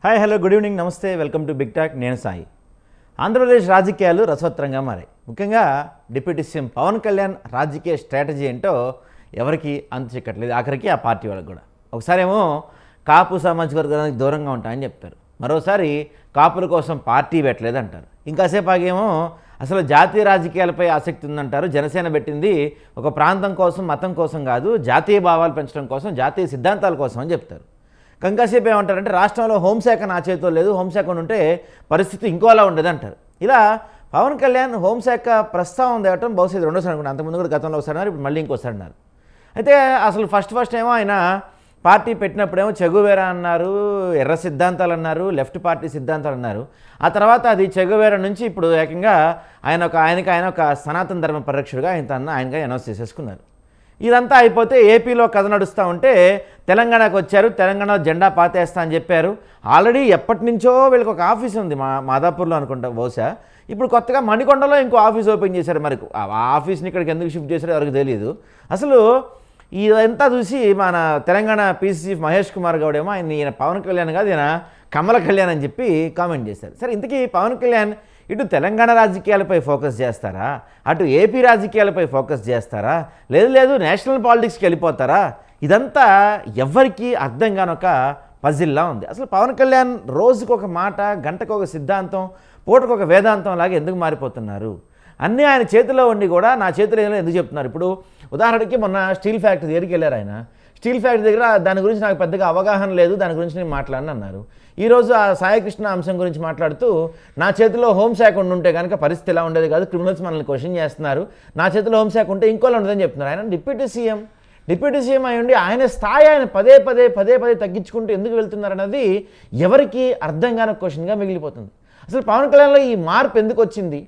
Hi hello good evening నమస్తే welcome to big talk. నేను సాయి. ఆంధ్రప్రదేశ్ రాజకీయాలు రసవత్రంగా మారాయి. ముఖ్యంగా డిప్యూటీ సీఎం పవన్ కళ్యాణ్ రాజకీయ స్ట్రాటజీ ఏంటో ఎవరికి అంతు చిక్కట్లేదు, ఆఖరికి ఆ పార్టీ వాళ్ళకి కూడా. ఒకసారేమో కాపు సామాజిక వర్గానికి దూరంగా ఉంటాయని చెప్తారు, మరోసారి కాపుల కోసం పార్టీ పెట్టలేదు అంటారు, ఇంకాసేపు ఆగేమో అసలు జాతీయ రాజకీయాలపై ఆసక్తి ఉందంటారు. జనసేన పెట్టింది ఒక ప్రాంతం కోసం మతం కోసం కాదు, జాతీయ భావాలు పెంచడం కోసం, జాతీయ సిద్ధాంతాల కోసం అని చెప్తారు. కంకాసేపు ఏమంటారంటే రాష్ట్రంలో హోంశాఖ నా చేతిలో లేదు, హోంశాఖ ఉంటే పరిస్థితి ఇంకోలా ఉండదు అంటారు. ఇలా పవన్ కళ్యాణ్ హోంశాఖ ప్రస్తావన తేవటం బహుశా ఇది రెండోసారి అనుకుంటున్నాను. అంతకుముందు కూడా గతంలో ఒకసారి అన్నారు, ఇప్పుడు మళ్ళీ ఇంకోసారి అన్నారు. అయితే అసలు ఫస్ట్ ఏమో ఆయన పార్టీ పెట్టినప్పుడేమో చెగువేరా అన్నారు, ఎర్ర సిద్ధాంతాలు అన్నారు, లెఫ్ట్ పార్టీ సిద్ధాంతాలు అన్నారు. ఆ తర్వాత అది చెగువేరా నుంచి ఇప్పుడు ఏకంగా ఆయన ఒక సనాతన ధర్మ పరిరక్షకుడిగా ఆయనగా అనౌన్స్ చేసేసుకున్నారు. ఇదంతా అయిపోతే ఏపీలో కథ నడుస్తూ ఉంటే తెలంగాణకు వచ్చారు, తెలంగాణలో జెండా పాతేస్తా అని చెప్పారు. ఆల్రెడీ ఎప్పటి నుంచో వీళ్ళకి ఒక ఆఫీస్ ఉంది మాదాపూర్లో అనుకుంటా బహుశా. ఇప్పుడు కొత్తగా మణికొండలో ఇంకో ఆఫీస్ ఓపెన్ చేశారు. మరి ఆ ఆఫీస్ని ఇక్కడికి ఎందుకు షిఫ్ట్ చేశారో ఎవరికి తెలియదు. అసలు ఇదంతా చూసి మన తెలంగాణ పీసీ చీఫ్ మహేష్ కుమార్ గౌడ్ ఏమో ఈయన పవన్ కళ్యాణ్ కాదు, ఈయన కమల కళ్యాణ్ అని చెప్పి కామెంట్ చేశారు. సరే, ఇంతకీ పవన్ కళ్యాణ్ ఇటు తెలంగాణ రాజకీయాలపై ఫోకస్ చేస్తారా, అటు ఏపీ రాజకీయాలపై ఫోకస్ చేస్తారా, లేదు నేషనల్ పాలిటిక్స్కి వెళ్ళిపోతారా? ఇదంతా ఎవ్వరికీ అర్థం కానొక పజిల్లా ఉంది. అసలు పవన్ కళ్యాణ్ రోజుకు ఒక మాట, గంటకు ఒక సిద్ధాంతం, పూటకు ఒక వేదాంతం లాగా ఎందుకు మారిపోతున్నారు? అన్నీ ఆయన చేతిలో ఉండి కూడా నా చేతిలో ఏదో ఎందుకు చెప్తున్నారు? ఇప్పుడు ఉదాహరణకి మొన్న స్టీల్ ఫ్యాక్టరీ దగ్గరికి వెళ్ళారు. ఆయన స్టీల్ ఫ్యాక్టరీ దగ్గర దాని గురించి నాకు పెద్దగా అవగాహన లేదు, దాని గురించి నేను మాట్లాడను అన్నారు. ఈరోజు ఆ సాయికృష్ణ అంశం గురించి మాట్లాడుతూ నా చేతిలో హోంశాఖ ఉంటే కనుక పరిస్థితి ఎలా ఉండేది కాదు, క్రిమినల్స్ మనల్ని క్వశ్చన్ చేస్తున్నారు, నా చేతిలో హోంశాఖ ఉంటే ఇంకోలా ఉండదని చెప్తున్నారు. ఆయన డిప్యూటీ సీఎం అయ్యండి, ఆయన స్థాయి ఆయన పదే పదే తగ్గించుకుంటూ ఎందుకు వెళ్తున్నారు అన్నది ఎవరికి అర్థం కాని క్వశ్చన్గా మిగిలిపోతుంది. అసలు పవన్ కళ్యాణ్లో ఈ మార్పు ఎందుకు వచ్చింది?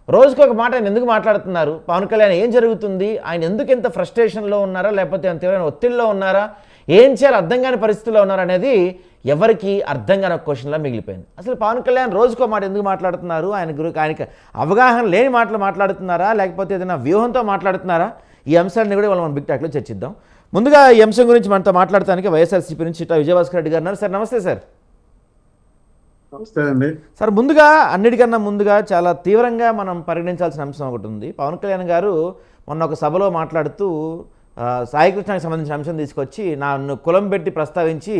రోజుకు ఒక మాట ఆయన ఎందుకు మాట్లాడుతున్నారు? పవన్ కళ్యాణ్ ఏం జరుగుతుంది? ఆయన ఎందుకు ఇంత ఫ్రస్ట్రేషన్లో ఉన్నారా, లేకపోతే అంత తీవ్రమైన ఒత్తిడిలో ఉన్నారా, ఏం చేయాలి అర్థం కాని పరిస్థితుల్లో ఉన్నారా అనేది ఎవరికి అర్థం కాని క్వశ్చన్లా మిగిలిపోయింది. అసలు పవన్ కళ్యాణ్ రోజుకో మాట ఎందుకు మాట్లాడుతున్నారు? ఆయనకి అవగాహన లేని మాటలు మాట్లాడుతున్నారా, లేకపోతే ఏదైనా వ్యూహంతో మాట్లాడుతున్నారా? ఈ అంశాన్ని కూడా మనం బిగ్ టాక్లో చర్చిద్దాం. ముందుగా ఈ అంశం గురించి మనతో మాట్లాడటానికి వైఎస్ఆర్సీపీ నుంచి చిట్టా విజయభాస్కర్ రెడ్డి గారు ఉన్నారు. సార్ నమస్తే. సార్ నమస్తే అండి. సార్, అన్నిటికన్నా ముందుగా చాలా తీవ్రంగా మనం పరిగణించాల్సిన అంశం ఒకటి ఉంది. పవన్ కళ్యాణ్ గారు మొన్న ఒక సభలో మాట్లాడుతూ సాయికృష్ణకి సంబంధించిన అంశం తీసుకొచ్చి నన్ను కులం పెట్టి ప్రస్తావించి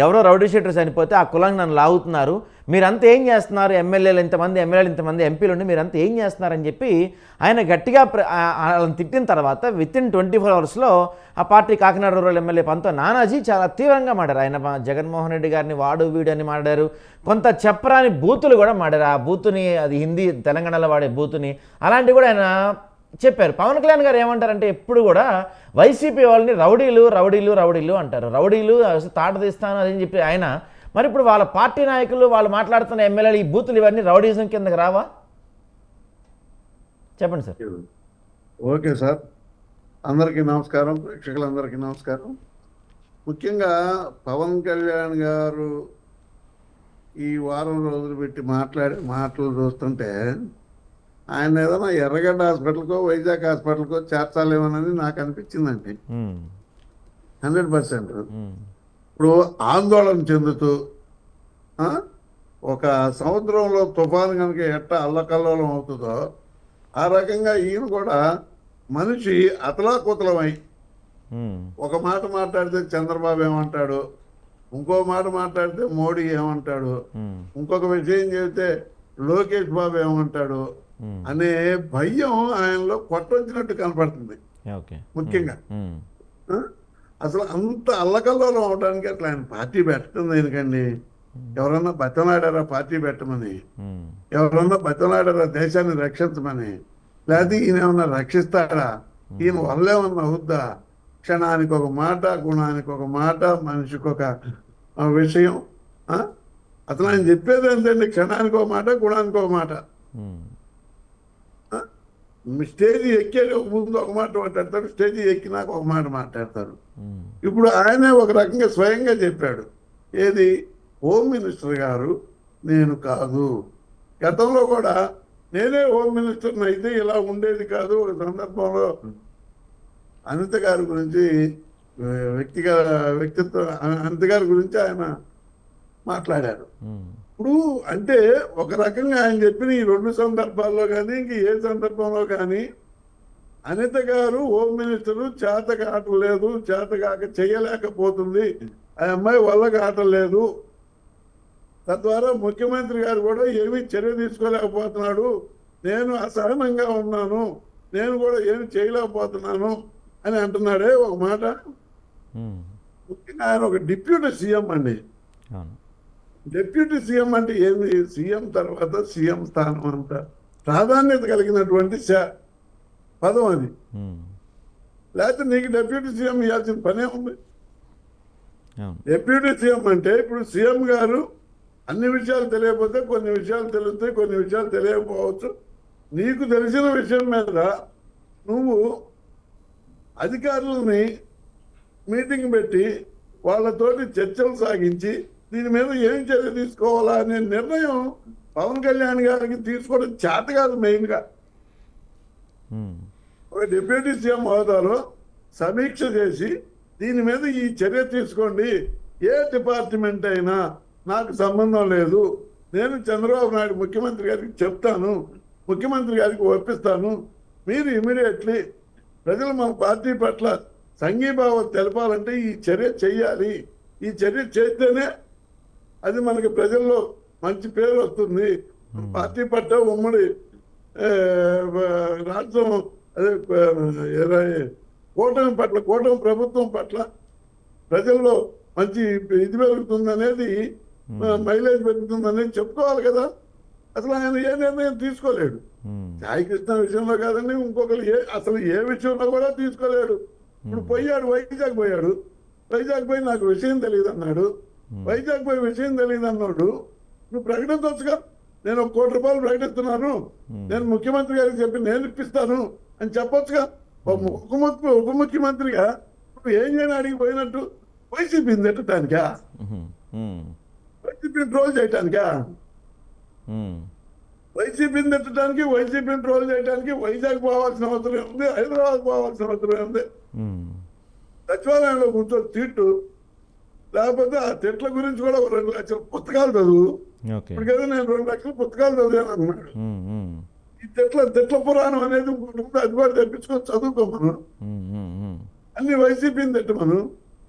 ఎవరో రౌడీ షీటర్ చనిపోతే ఆ కులాన్ని నన్ను లాగుతున్నారు, మీరంతా ఏం చేస్తున్నారు, ఎమ్మెల్యేలు ఇంతమంది ఎంపీలు ఉండి మీరంతా ఏం చేస్తున్నారని చెప్పి ఆయన గట్టిగా వాళ్ళని తిట్టిన తర్వాత వితిన్ 24 అవర్స్లో ఆ party Kakinada rural MLA పంతో Nanaji చాలా తీవ్రంగా మాడారు. ఆయన జగన్మోహన్ రెడ్డి గారిని వాడు వీడు అని మాడారు, కొంత చెప్పరాని బూతులు కూడా మాడారు. ఆ బూతుని, అది హిందీ తెలంగాణలో వాడే బూతుని, అలాంటివి కూడా ఆయన చెప్పారు. పవన్ కళ్యాణ్ గారు ఏమంటారంటే ఎప్పుడు కూడా వైసీపీ వాళ్ళని రౌడీలు అంటారు. రౌడీలు తాట తీస్తాను అదని చెప్పి ఆయన, మరి ఇప్పుడు వాళ్ళ పార్టీ నాయకులు వాళ్ళు మాట్లాడుతున్న ఎమ్మెల్యేలు ఈ బూతులు ఇవన్నీ రౌడీజం కిందకి రావా? చెప్పండి సార్. ఓకే సార్, అందరికీ నమస్కారం, ప్రేక్షకులందరికీ నమస్కారం. ముఖ్యంగా పవన్ కళ్యాణ్ గారు ఈ వారం రోజులు పెట్టి మాట్లాడే మాటలు చూస్తుంటే ఆయన ఏదైనా ఎర్రగడ్డ హాస్పిటల్కో వైజాగ్ హాస్పిటల్కో చేర్చాలేమోనని నాకు అనిపించిందండి. 100%. ఇప్పుడు ఆందోళన చెందుతూ ఒక సముద్రంలో తుఫాను కనుక ఎట్ట అల్లకల్లోలం అవుతుందో ఆ రకంగా ఈయన కూడా మనిషి అతలాకుతలమై ఒక మాట మాట్లాడితే చంద్రబాబు ఏమంటాడు, ఇంకో మాట మాట్లాడితే మోడీ ఏమంటాడు, ఇంకొక విషయం చెబితే లోకేష్ బాబు ఏమంటాడు అనే భయం ఆయనలో కొట్టొచ్చినట్టు కనపడుతుంది. ముఖ్యంగా అసలు అంత అల్లకల్లోలం అవడానికి అట్లా ఆయన పార్టీ పెట్టడం దేనికండి? ఎవరన్నా బతిలాడారా పార్టీ పెట్టమని? ఎవరన్నా బతిలాడారా దేశాన్ని రక్షించమని? లేదా ఈయన ఏమన్నా రక్షిస్తాడా? ఈయన వల్లేమన్నా అవుద్దా? క్షణానికి ఒక మాట, గుణానికి ఒక మాట, మనిషికి ఒక విషయం. అసలు ఆయన చెప్పేది ఏంటండి? క్షణానికి ఒక మాట, గుణానికి ఒక మాట. స్టేజీ ఎక్కే ముందు ఒక మాట మాట్లాడతారు, స్టేజీ ఎక్కినాక ఒక మాట మాట్లాడతారు. ఇప్పుడు ఆయనే ఒక రకంగా స్వయంగా చెప్పాడు. ఏది? హోమ్ మినిస్టర్ గారు నేను కాదు, గతంలో కూడా నేనే హోమ్ మినిస్టర్ని అయితే ఇలా ఉండేది కాదు. ఒక సందర్భంలో అనిత గారి గురించి వ్యక్తిత్వం అనిత గారి గురించి ఆయన మాట్లాడారు. ఉమ్, ఇప్పుడు అంటే ఒక రకంగా ఆయన చెప్పిన ఈ 2 సందర్భాల్లో కానీ ఇంక ఏ సందర్భంలో కానీ అనిత గారు హోమ్ మినిస్టరు చేత కావట్లేదు, చేత కాక చేయలేకపోతుంది, ఆ అమ్మాయి వల్ల కావట్లేదు, తద్వారా ముఖ్యమంత్రి గారు కూడా ఏమీ చర్య తీసుకోలేకపోతున్నాడు, నేను అసహనంగా ఉన్నాను, నేను కూడా ఏమి చేయలేకపోతున్నాను అని అంటున్నాడే ఒక మాట. ఉమ్, ముఖ్యంగా ఆయన ఒక డిప్యూటీ సీఎం అండి. అవును. డిప్యూటీ సీఎం అంటే ఏంది? సీఎం తర్వాత సీఎం స్థానం అంత ప్రాధాన్యత కలిగినటువంటి పదం అది. ఉమ్, లేకపోతే నీకు డిప్యూటీ సీఎం ఇవ్వాల్సిన పనే ఉంది. అవును. డిప్యూటీ సీఎం అంటే ఇప్పుడు సీఎం గారు అన్ని విషయాలు తెలియకపోతే కొన్ని విషయాలు తెలుస్తాయి, కొన్ని విషయాలు తెలియకపోవచ్చు. నీకు తెలిసిన విషయం మీద నువ్వు అధికారులని మీటింగ్ పెట్టి వాళ్ళతోటి చర్చలు సాగించి దీని మీద ఏం చర్య తీసుకోవాలా అనే నిర్ణయం పవన్ కళ్యాణ్ గారికి తీసుకోవడం చేత కాదు. మెయిన్గా ఉమ్, ఒక డిప్యూటీ సీఎం హోదాలో సమీక్ష చేసి దీని మీద ఈ చర్య తీసుకోండి, ఏ డిపార్ట్మెంట్ అయినా నాకు సంబంధం లేదు, నేను చంద్రబాబు నాయుడు ముఖ్యమంత్రి గారికి చెప్తాను, ముఖ్యమంత్రి గారికి ఒప్పిస్తాను, మీరు ఇమీడియట్లీ ప్రజలు మన పార్టీ పట్ల సంఘీభావం తెలపాలంటే ఈ చర్య చేయాలి, ఈ చర్య చేస్తేనే అది మనకి ప్రజల్లో మంచి పేరు వస్తుంది, పార్టీ పట్ల ఉమ్మడి రాష్ట్రం అదే కూటమి పట్ల, కూటమి ప్రభుత్వం పట్ల ప్రజల్లో మంచి ఇది పెరుగుతుంది అనేది, మైలేజ్ పెరుగుతుంది అనేది చెప్పుకోవాలి కదా. అసలు ఆయన ఏ నిర్ణయం తీసుకోలేడు. సాయి కృష్ణ విషయంలో కాదండి, ఇంకొకరు అసలు ఏ విషయంలో కూడా తీసుకోలేడు. ఇప్పుడు పోయాడు, వైజాగ్ పోయాడు, వైజాగ్ పోయి నాకు విషయం తెలియదు అన్నాడు. వైజాగ్ పోయి విషయం తెలియదు అన్నాడు, నువ్వు ప్రకటించవచ్చుగా, నేను 1 కోటి రూపాయలు ప్రకటిస్తున్నాను, నేను ముఖ్యమంత్రి గారికి చెప్పి నేను ఇప్పిస్తాను అని చెప్పొచ్చుగా. ఉప ముఖ్యమంత్రిగా నువ్వు ఏం చేయని అడిగి పోయినట్టు వైసీపీని తిట్టడానికా, వైసీపీని ట్రోల్ చేయటానికా? వైసీపీని తిట్టడానికి, వైసీపీని ట్రోల్ చేయడానికి వైజాగ్ పోవాల్సిన అవసరం ఉంది, హైదరాబాద్ పోవాల్సిన అవసరం ఉంది. సచివాలయంలో కూర్చొని తిట్టు, లేకపోతే ఆ తిట్ల గురించి కూడా 2 లక్షల పుస్తకాలు చదువు. ఇప్పటికైతే నేను 2 లక్షల పుస్తకాలు చదివాను అన్నాడు. ఈ తిట్ల పురాణం అనేది ఇంకోటి ఉంది, అది కూడా తెప్పించుకొని చదువుకోమను, అన్ని వైసీపీని తిట్టమను.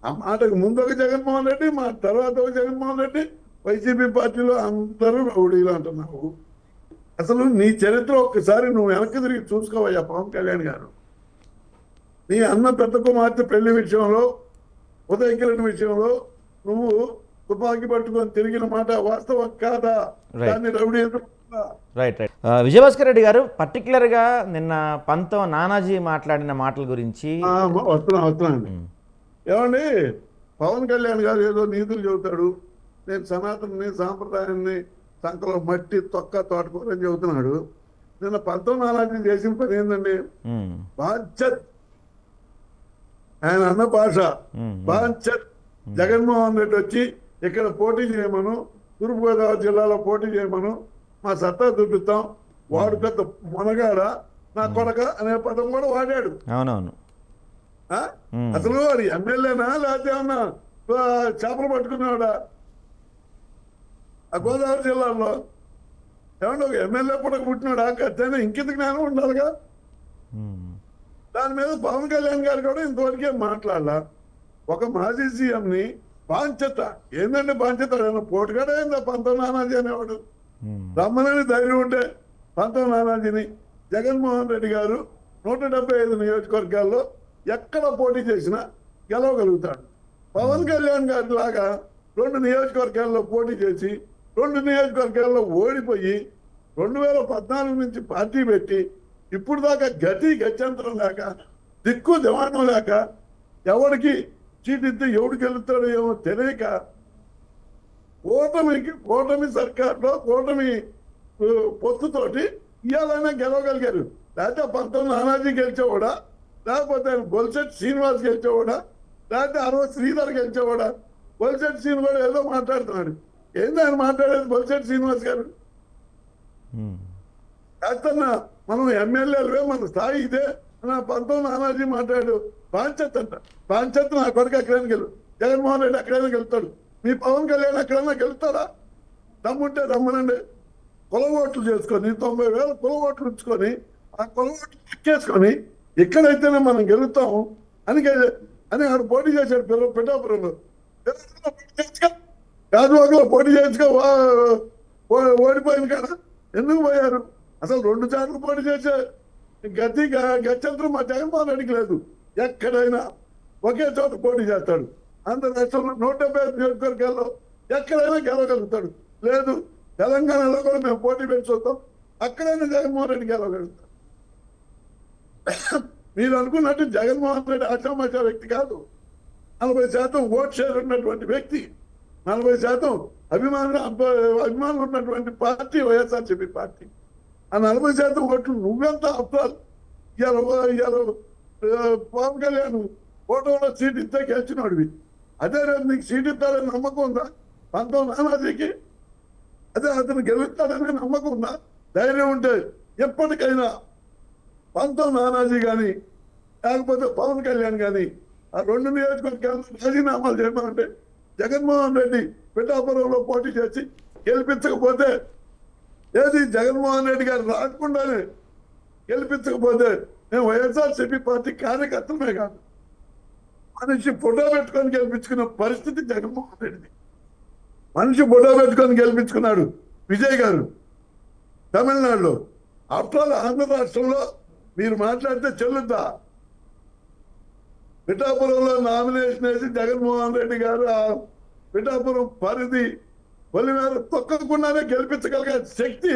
ఆ మాటకు ముందు ఒక జగన్మోహన్ రెడ్డి, మా తర్వాత ఒక జగన్మోహన్ రెడ్డి, వైసీపీ పార్టీలో అందరూ రౌడీలు అంటున్నావు. అసలు నీ చరిత్ర ఒక్కసారి నువ్వు వెనక్కి తిరిగి చూసుకోవయ్యా పవన్ కళ్యాణ్ గారు. నీ అన్న పెద్ద కుమార్తె పెళ్లి విషయంలో, ఉదయ కిరణ్ విషయంలో నువ్వు తుపాకీ పట్టుకొని తిరిగిన మాట వాస్తవం కాదా? దాన్ని రౌడీ రైట్. విజయభాస్కర్ రెడ్డి గారు పర్టికులర్గా నిన్న పంతం నానాజీ మాట్లాడిన మాటల గురించి వస్తున్నాను. ఏమండి, పవన్ కళ్యాణ్ గారు ఏదో నీతులు చెబుతాడు, నేను సనాతనని సాంప్రదాయాన్ని సంకలో మట్టి తొక్క తోటకూరని చెబుతున్నాడు. నిన్న పంతం నానాజీ చేసిన పని ఏంటండి? బాధ్యత్, ఆయన అన్న భాష బాధ్యత్. జగన్మోహన్ రెడ్డి వచ్చి ఇక్కడ పోటీ చేయమను, తూర్పుగోదావరి జిల్లాలో పోటీ చేయమను, మా సత్తా చూపిస్తాం, వాడు పెద్ద మునగాడ నా కొడక అనే పదం కూడా వాడాడు. అవునవును. అసలు వాడు ఎమ్మెల్యేనా లేకపోతే ఏమన్నా చేపలు పట్టుకున్నాడా? ఆ గోదావరి జిల్లాలో ఏమన్నా ఒక ఎమ్మెల్యే పుట్టక పుట్టినాడా? ఖచ్చితంగా ఇంకింత జ్ఞానం ఉండాలిగా. దాని మీద పవన్ కళ్యాణ్ గారు కూడా ఇంతవరకే మాట్లాడాల. ఒక మాజీ సీఎంని బాధ్యత ఏంటంటే బాధ్యత పోటుగాడే ఏందా పంతం నానాజీ అనేవాడు. రమ్మనని ధైర్యం ఉంటే పంతం నానాజీని జగన్మోహన్ రెడ్డి గారు 175 నియోజకవర్గాల్లో ఎక్కడ పోటీ చేసినా గెలవగలుగుతాడు. పవన్ కళ్యాణ్ గారి లాగా 2 నియోజకవర్గాల్లో పోటీ చేసి 2 నియోజకవర్గాల్లో ఓడిపోయి 2014 నుంచి పార్టీ పెట్టి ఇప్పుడు దాకా గత్యంతరం లేక, దిక్కు దివాణం లేక, ఎవరికి చీటిస్తే ఎవడికి వెళ్తాడో ఏమో తెలియక కూటమి సర్కార్లో కూటమి పొత్తుతోటి ఇవాళైనా గెలవగలిగారు. లేకపోతే పంతం నానాజీ గెలిచేవాడా, లేకపోతే ఆయన బొల్సెట్ శ్రీనివాస్ గెలిచేవాడా, లేకపోతే అరవ శ్రీధర్ గెలిచేవాడా? బొల్సెట్ శ్రీని కూడా ఏదో మాట్లాడుతున్నాడు. ఏంది ఆయన మాట్లాడేది బొల్సెట్ శ్రీనివాస్ గారు? కాస్తన్నా మనం ఎమ్మెల్యేలవే, మన స్థాయి ఇదే నా పంతం నానాజీ మాట్లాడు. బాధ్యత అంట, బాధ్యత నా కొడుకు ఎక్కడైనా గెలు, జగన్మోహన్ రెడ్డి ఎక్కడైనా గెలుతాడు, మీ పవన్ కళ్యాణ్ ఎక్కడన్నా గెలుస్తారా? దమ్ముంటే రమ్మనండి. కుల ఓట్లు చేసుకొని 90,000 కుల ఓట్లు ఉంచుకొని ఆ కుల ఓట్లు ఎక్కేసుకొని ఎక్కడైతేనే మనం గెలుస్తాము అని ఆడు పోటీ చేశాడు పిఠాపురంలో. గాజువాకలో పోటీ చేయొచ్చుగా ఓడిపోయింది కదా. ఎందుకు పోయారు? అసలు 2 సార్లు పోటీ చేసే గత్యంతరం మా జగన్మోహన్ రెడ్డికి లేదు. ఎక్కడైనా ఒకే చోట పోటీ చేస్తాడు. ఆంధ్ర రాష్ట్రంలో 175 నియోజకవర్గాల్లో ఎక్కడైనా గెలవగలుగుతాడు. లేదు తెలంగాణలో కూడా మేము పోటీ పెట్టి చూద్దాం, అక్కడైనా జగన్మోహన్ రెడ్డి గెలవగలుగుతాడు. మీరు అనుకున్నట్టు జగన్మోహన్ రెడ్డి ఆశామాషా వ్యక్తి కాదు. 40% ఓట్ షేర్ ఉన్నటువంటి వ్యక్తి, 40% అభిమానులు ఉన్నటువంటి పార్టీ వైఎస్ఆర్సీపీ పార్టీ. ఆ 40% ఓట్లు నువ్వెంత అప్పాలి? ఇవాళ పవన్ కళ్యాణ్ ఫోటోలో సీట్ ఇస్తే గెలిచినోడివి. అదే రేపు నీకు సీట్ ఇస్తాడని నమ్మకం ఉందా? 19 నానాజీకి అదే అతను గెలుస్తాడని నమ్మకం ఉందా? ధైర్యం ఉంటే ఎప్పటికైనా 19 నానాజీ కానీ లేకపోతే పవన్ కళ్యాణ్ కానీ ఆ 2 నియోజకవర్గాలు రాజీనామాలు చేయమంటే జగన్మోహన్ రెడ్డి పిఠాపురంలో పోటీ చేసి గెలిపించకపోతే, ఏది జగన్మోహన్ రెడ్డి గారు రాకుండానే గెలిపించకపోతే మేము వైఎస్ఆర్సీపీ పార్టీ కార్యకర్తలమే కాదు, మనిషి ఫోటో పెట్టుకొని గెలిపించుకున్న పరిస్థితి జగన్మోహన్ రెడ్డి. మనిషి ఫోటో పెట్టుకొని గెలిపించుకున్నాడు విజయ్ గారు తమిళనాడులో. ఆఫ్టర్ ఆల్ ఆంధ్ర రాష్ట్రంలో మీరు మాట్లాడితే చెల్లుద్దా? పిఠాపురంలో నామినేషన్ వేసి జగన్మోహన్ రెడ్డి గారు ఆ పిఠాపురం పరిధి పొలిమేర తొక్కకుండానే గెలిపించగలిగే శక్తి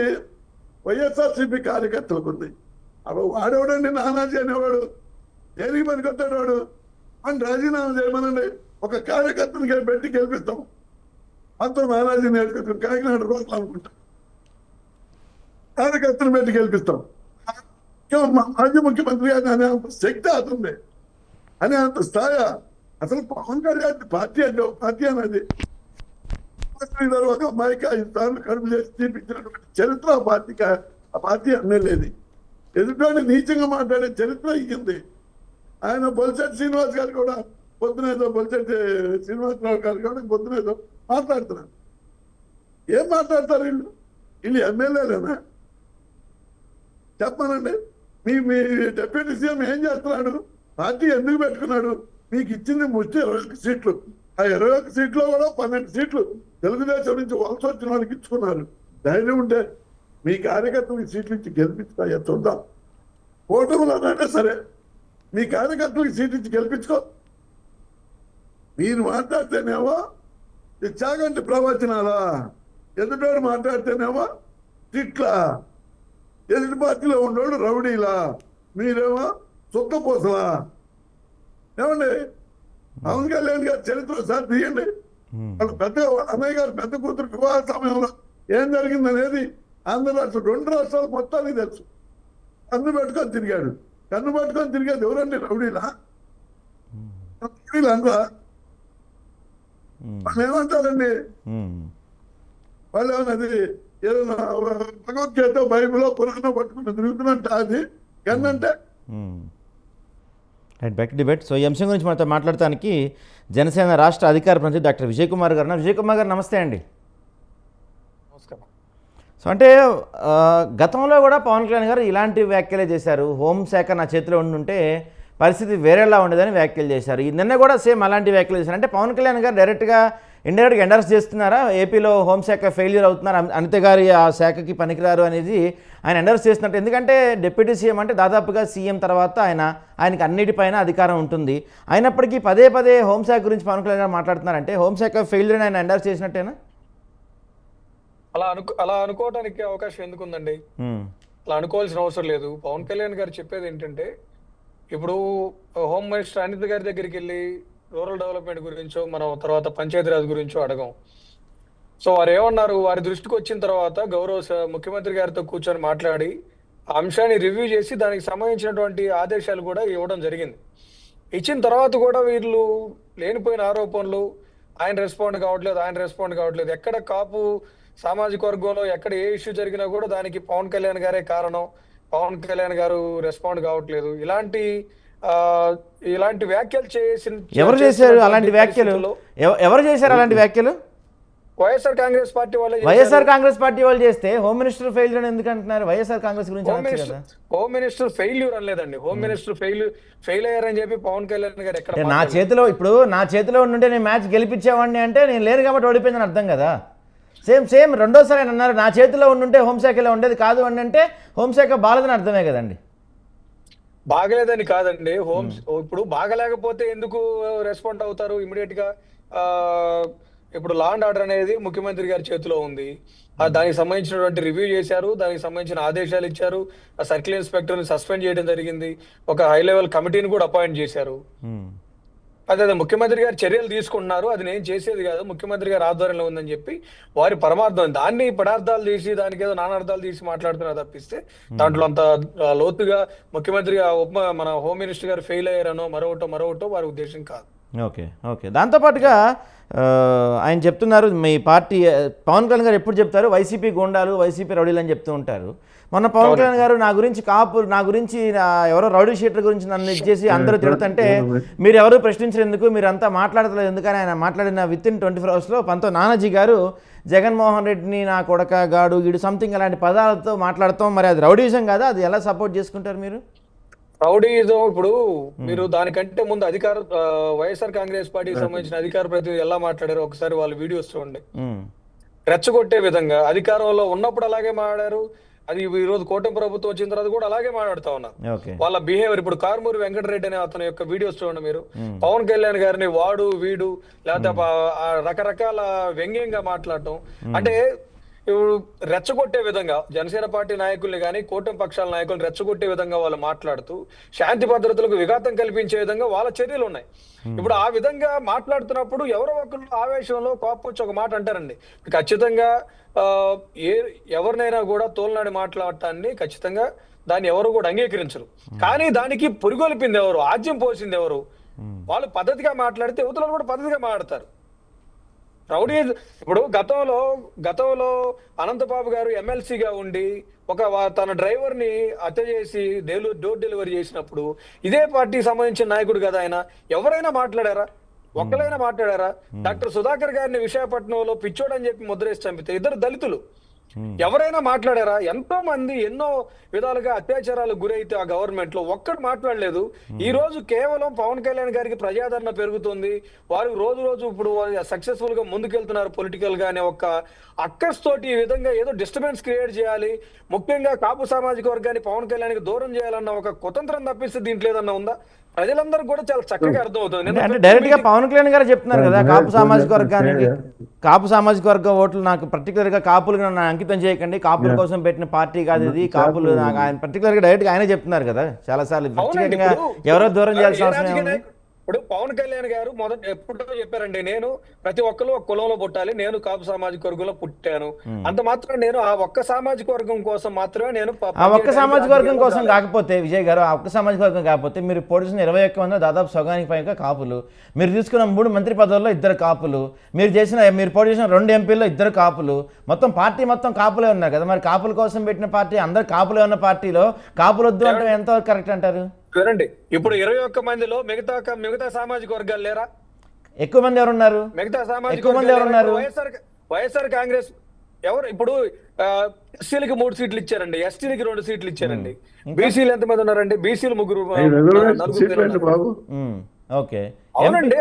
వైఎస్ఆర్సీపీ కార్యకర్తలకు ఉంది. అప్పుడు వాడేవాడండి నానాజీ అనేవాడు, దేనికి పనికొస్తాడు వాడు? అని రాజీనామా చేయమనండి, ఒక కార్యకర్తని పెట్టి గెలిపిస్తాం. అంత నానాజీ నేర్చుకుంటాం, కాకినాడ రోజులు అనుకుంటాం, కార్యకర్తను పెట్టి గెలిపిస్తాం. మాజీ ముఖ్యమంత్రి గారిని అనే అంత శక్తి అవుతుంది, అనే అంత స్థాయి. అసలు పవన్ కళ్యాణ్ పార్టీ అంటే ఒక పార్టీ అనేది ఒక అమ్మాయికి 5 సార్లు కడుపు చేసి తీర్పించినటువంటి చరిత్ర ఆ పార్టీ అన్నలేదు. ఎదుటి నీచంగా మాట్లాడే చరిత్ర ఇచ్చింది. ఆయన బొలిశెట్టి శ్రీనివాస్ గారు కూడా పొద్దునేదో, బొలిశెట్టి శ్రీనివాసరావు గారు కూడా పొద్దునేదో మాట్లాడుతున్నారు. ఏం మాట్లాడతారు వీళ్ళు? వీళ్ళు ఎమ్మెల్యేలేనా? చెప్పానండి. మీ డిప్యూటీ సీఎం ఏం చేస్తున్నాడు? పార్టీ ఎందుకు పెట్టుకున్నాడు? మీకు ఇచ్చింది ముష్టి 21 సీట్లు. ఆ 21 సీట్లో కూడా 12 సీట్లు తెలుగుదేశం నుంచి వలస వచ్చిన వాళ్ళకి ఇచ్చుకున్నారు. ధైర్యం ఉంటే మీ కార్యకర్తలకు సీట్లు ఇచ్చి గెలిపించుకోయా చూద్దాం. ఓటములోనైనా సరే మీ కార్యకర్తలకు సీట్లు ఇచ్చి గెలిపించుకో. మీరు మాట్లాడితేనేమో చాగంటి ప్రవచనాలా, ఎదుటోడు మాట్లాడితేనేమో తిట్లా, ఎదుటి పార్టీలో ఉన్నోడు రౌడీలా, మీరేమో సుత్తపూసలా. ఏమండి, పవన్ కళ్యాణ్ గారి చరిత్ర సార్ తీయండి. వాళ్ళ అన్నయ్య గారు పెద్ద కూతురు వివాహ సమయంలో ఏం జరిగిందనేది ఆంధ్ర రాష్ట్రం 2 రాష్ట్రాలు మొత్తానికి తెలుసు. కన్ను పట్టుకొని తిరిగేది ఎవరండి? రౌడీలా? రౌడీలు అంతా వాళ్ళు ఏమంటారండి? వాళ్ళు ఏమన్నది ఏదైనా భగవద్గీత బైబిల్లో పురాణం పట్టుకుని తిరుగుతున్నట్ట అది కన్నంటే. Right, back debate. సో ఈ అంశం గురించి మనతో మాట్లాడటానికి జనసేన రాష్ట్ర అధికార ప్రతినిధి డాక్టర్ విజయ్ కుమార్ గారు. విజయ్ కుమార్ గారు నమస్తే అండి. నమస్కారం. సో అంటే గతంలో కూడా పవన్ కళ్యాణ్ గారు ఇలాంటి వ్యాఖ్యలే చేశారు. హోంశాఖ నా చేతిలో ఉండుంటే పరిస్థితి వేరేలా ఉండేదని వ్యాఖ్యలు చేశారు. నిన్న కూడా సేమ్ అలాంటి వ్యాఖ్యలు చేశారు. అంటే పవన్ కళ్యాణ్ గారు డైరెక్ట్గా ఇండైరెక్ట్గా ఎండర్స్ చేస్తున్నారా? ఏపీలో హోంశాఖ ఫెయిల్యూర్ అవుతున్నారు, అనిత గారి ఆ శాఖకి పనికిరారు అనేది ఆయన ఎండర్స్ చేస్తున్నట్టు. ఎందుకంటే డిప్యూటీ సీఎం అంటే దాదాపుగా సీఎం తర్వాత ఆయనకి అన్నిటిపైన అధికారం ఉంటుంది. అయినప్పటికీ పదే పదే హోంశాఖ గురించి పవన్ కళ్యాణ్ గారు మాట్లాడుతున్నారంటే హోంశాఖ ఫెయిల్యూర్ ఆయన ఎండర్స్ చేసినట్టేనా? అలా అనుకోవడానికి అవకాశం ఎందుకుందండి? అలా అనుకోవాల్సిన అవసరం లేదు. పవన్ కళ్యాణ్ గారు చెప్పేది ఏంటంటే, ఇప్పుడు హోమ్ మినిస్టర్ అనిత గారి దగ్గరికి వెళ్ళి రూరల్ డెవలప్మెంట్ గురించో మనం తర్వాత పంచాయతీరాజ్ గురించో అడగం. సో వారు ఏమన్నారు, వారి దృష్టికి వచ్చిన తర్వాత గౌరవ ముఖ్యమంత్రి గారితో కూర్చొని మాట్లాడి ఆ అంశాన్ని రివ్యూ చేసి దానికి సంబంధించినటువంటి ఆదేశాలు కూడా ఇవ్వడం జరిగింది. ఇచ్చిన తర్వాత కూడా వీళ్ళు లేనిపోయిన ఆరోపణలు, ఆయన రెస్పాండ్ కావట్లేదు, ఎక్కడ కాపు సామాజిక వర్గంలో ఎక్కడ ఏ ఇష్యూ జరిగినా కూడా దానికి పవన్ కళ్యాణ్ గారే కారణం, పవన్ కళ్యాణ్ గారు రెస్పాండ్ కావట్లేదు, ఇలాంటి ఆ, ఇలాంటి వ్యాఖ్యలు ఎవరు చేశారు అలాంటి వ్యాఖ్యలు? ఎవరు చేశారు అలాంటి వ్యాఖ్యలు? వైఎస్ఆర్ కాంగ్రెస్ పార్టీ వాళ్ళే చేశారు. వైఎస్ఆర్ కాంగ్రెస్ పార్టీ వాళ్ళు చేస్తే హోమ్ మినిస్టర్ ఫెయిల్ అని ఎందుకు అంటున్నారు? వైఎస్ఆర్ కాంగ్రెస్ గురించి హోమ్ అనొచ్చు మినిస్టర్ కదా. హోమ్ మినిస్టర్ ఫెయిల్యూర్ అనలేదండి. హోమ్ మినిస్టర్ ఫెయిల్ అయ్యారని చెప్పి పవన్ కళ్యాణ్ గారు ఎక్కడ నా చేతిలో నా చేతిలో ఉంటే నేను మ్యాచ్ గెలిపించేవాడిని అంటే నేను లేను కాబట్టి ఓడిపోయిందని అర్థం కదా. సేమ్ రెండోసారి ఆయన అన్నారు నా చేతిలో ఉండుంటే హోంశాఖలో ఉండేది కాదు అని అంటే హోంశాఖ బాలేదని అర్థమే కదండి. బాగలేదని కాదండి. ఇప్పుడు బాగలేకపోతే ఎందుకు రెస్పాండ్ అవుతారు ఇమీడియట్ గా? ఆ, ఇప్పుడు లా అండ్ ఆర్డర్ అనేది ముఖ్యమంత్రి గారి చేతిలో ఉంది. దానికి సంబంధించినటువంటి రివ్యూ చేశారు, దానికి సంబంధించిన ఆదేశాలు ఇచ్చారు. ఆ సర్కిల్ ఇన్స్పెక్టర్ ని సస్పెండ్ చేయడం జరిగింది, ఒక హై లెవెల్ కమిటీని కూడా అపాయింట్ చేశారు. అదే ముఖ్యమంత్రి గారు చర్యలు తీసుకుంటున్నారు, అది నేను చేసేది కాదు, ముఖ్యమంత్రి గారి ఆధ్వర్యంలో ఉందని చెప్పి వారి పరమార్థం. దాన్ని పదార్థాలు తీసి దానికి ఏదో నానార్థాలు తీసి మాట్లాడుతున్నారు తప్పిస్తే దాంట్లో అంత లోతుగా ముఖ్యమంత్రి మన హోమ్ మినిస్టర్ గారు ఫెయిల్ అయ్యారనో మరొకటో వారి ఉద్దేశం కాదు. ఓకే దాంతోపాటుగా ఆయన చెప్తున్నారు మీ పార్టీ పవన్ కళ్యాణ్ గారు ఎప్పుడు చెప్తారు వైసీపీ గోండాలు వైసీపీ రౌడీలు అని చెప్తూ ఉంటారు. మొన్న పవన్ కళ్యాణ్ గారు నా గురించి ఎవరో రౌడీ షీటర్ గురించి నన్ను ఇచ్చేసి అందరూ తిడుతుంటే మీరు ఎవరు ప్రశ్నించరు ఎందుకు, మీరు అంతా మాట్లాడతలేదు ఎందుకని ఆయన మాట్లాడిన విత్ ఇన్ 24 అవర్స్లో పంతో నానాజీ గారు జగన్మోహన్ రెడ్డిని నా కొడక గాడు గీడు సంథింగ్ అలాంటి పదాలతో మాట్లాడతాం. మరి అది రౌడీజం కాదా? అది ఎలా సపోర్ట్ చేసుకుంటారు మీరు? రౌడీజం ఇప్పుడు మీరు దానికంటే ముందు వైఎస్ఆర్ కాంగ్రెస్ పార్టీకి సంబంధించిన అధికార ప్రతినిధి ఎలా మాట్లాడారు ఒకసారి వాళ్ళ వీడియోస్ చూడండి. రెచ్చగొట్టే విధంగా అధికారంలో ఉన్నప్పుడు అలాగే మాట్లాడారు, అది ఈ రోజు కూటమి ప్రభుత్వం వచ్చిన తర్వాత కూడా అలాగే మాట్లాడుతా ఉన్నారు. వాళ్ళ బిహేవియర్ ఇప్పుడు కారుమూరి వెంకటరెడ్డి అనే అతని యొక్క వీడియోస్ చూడండి మీరు. పవన్ కళ్యాణ్ గారిని వాడు వీడు లేకపోతే రకరకాల వ్యంగ్యంగా మాట్లాడటం, అంటే ఇప్పుడు రెచ్చగొట్టే విధంగా జనసేన పార్టీ నాయకుల్ని కానీ కూటమి పక్షాల నాయకులను రెచ్చగొట్టే విధంగా వాళ్ళు మాట్లాడుతూ శాంతి భద్రతలకు విఘాతం కల్పించే విధంగా వాళ్ళ చర్యలు ఉన్నాయి. ఇప్పుడు ఆ విధంగా మాట్లాడుతున్నప్పుడు ఎవరో ఒకరు ఆవేశంలో కోపం వచ్చి ఒక మాట అంటారండి. ఖచ్చితంగా ఎవరినైనా కూడా తోలనాడి మాట్లాడటాన్ని ఖచ్చితంగా దాన్ని ఎవరు కూడా అంగీకరించరు. కానీ దానికి పురిగొల్పింది ఎవరు, ఆజ్యం పోసింది ఎవరు? వాళ్ళు పద్ధతిగా మాట్లాడితే యువతలు కూడా పద్ధతిగా మాట్లాడతారు. రౌడీ ఇప్పుడు గతంలో అనంతబాబు గారు ఎమ్మెల్సీగా ఉండి తన డ్రైవర్ ని హత్య చేసి డోర్ డెలివరీ చేసినప్పుడు ఇదే పార్టీకి సంబంధించిన నాయకుడు కదా ఆయన. ఎవరైనా మాట్లాడారా? ఒక్కలైనా మాట్లాడారా? డాక్టర్ సుధాకర్ గారిని విశాఖపట్నంలో పిచ్చోడని చెప్పి ముద్రేసి చంపితే ఇద్దరు దళితులు ఎవరైనా మాట్లాడారా? ఎంతో మంది ఎన్నో విధాలుగా అత్యాచారాలకు గురైతే ఆ గవర్నమెంట్ లో ఒక్కడు మాట్లాడలేదు. ఈ రోజు కేవలం పవన్ కళ్యాణ్ గారికి ప్రజాదరణ పెరుగుతుంది, వారు రోజు ఇప్పుడు సక్సెస్ఫుల్ గా ముందుకెళ్తున్నారు పొలిటికల్ గా అనే ఒక అక్కస్ తోటి ఈ విధంగా ఏదో డిస్టర్బెన్స్ క్రియేట్ చేయాలి, ముఖ్యంగా కాపు సామాజిక వర్గాన్ని పవన్ కళ్యాణ్కి దూరం చేయాలన్న ఒక కుతంత్రం తప్పిస్తే దీంట్లో ఏదన్నా ఉందా? ప్రజలందరూ కూడా చాలా చక్కగా అర్థమవుతుంది. అంటే డైరెక్ట్ గా పవన్ కళ్యాణ్ గారు చెప్తున్నారు కదా కాపు సామాజిక వర్గ ఓట్లు నాకు పర్టికులర్ గా కాపులు నన్ను అంకితం చేయకండి, కాపుల కోసం పెట్టిన పార్టీ కాదు ఇది, కాపులు నాకు ఆయన పర్టికులర్ గా డైరెక్ట్ గా ఆయనే చెప్తున్నారు కదా చాలా సార్లు. వ్యక్తిగతంగా ఎవరో దూరం చేయాల్సిన అవసరం ఏముంది? ఇప్పుడు పవన్ కళ్యాణ్ గారు ఎప్పుడో చెప్పారండి, నేను ప్రతి ఒక్కరు ఒక కులంలో పుట్టాలి, నేను కాపు సామాజిక వర్గంలో పుట్టాను, అంత మాత్రం నేను ఆ ఒక్క సామాజిక వర్గం కోసం మాత్రమే నేను ఆ ఒక్క సామాజిక వర్గం కోసం కాకపోతే విజయ్ గారు ఆ ఒక్క సామాజిక వర్గం కాకపోతే మీరు పొడిచిన 21 మంది దాదాపు సగానికి పైగా కాపులు, మీరు తీసుకున్న 3 మంత్రి పదవుల్లో 2 కాపులు, మీరు పోటీ చేసిన 2 ఎంపీల్లో 2 కాపులు, మొత్తం పార్టీ మొత్తం కాపులే ఉన్నారు కదా. మరి కాపుల కోసం పెట్టిన పార్టీ అందరు కాపులే ఉన్న పార్టీలో కాపులు వద్దు అంటే ఎంతవరకు కరెక్ట్ అంటారు? చూడండి ఇప్పుడు 21 మందిలో మిగతా సామాజిక వర్గాలు లేరా? ఎక్కువ మంది ఎవరున్నారు? మిగతా సామాజిక వర్గాలు వైఎస్ఆర్ కాంగ్రెస్ ఎవరు? ఇప్పుడు ఎస్సీలకి 3 సీట్లు ఇచ్చారండి, ఎస్టీలకి 2 సీట్లు ఇచ్చారండి. బీసీలు ఎంతమంది ఉన్నారండి? బీసీలు 3 బాబు.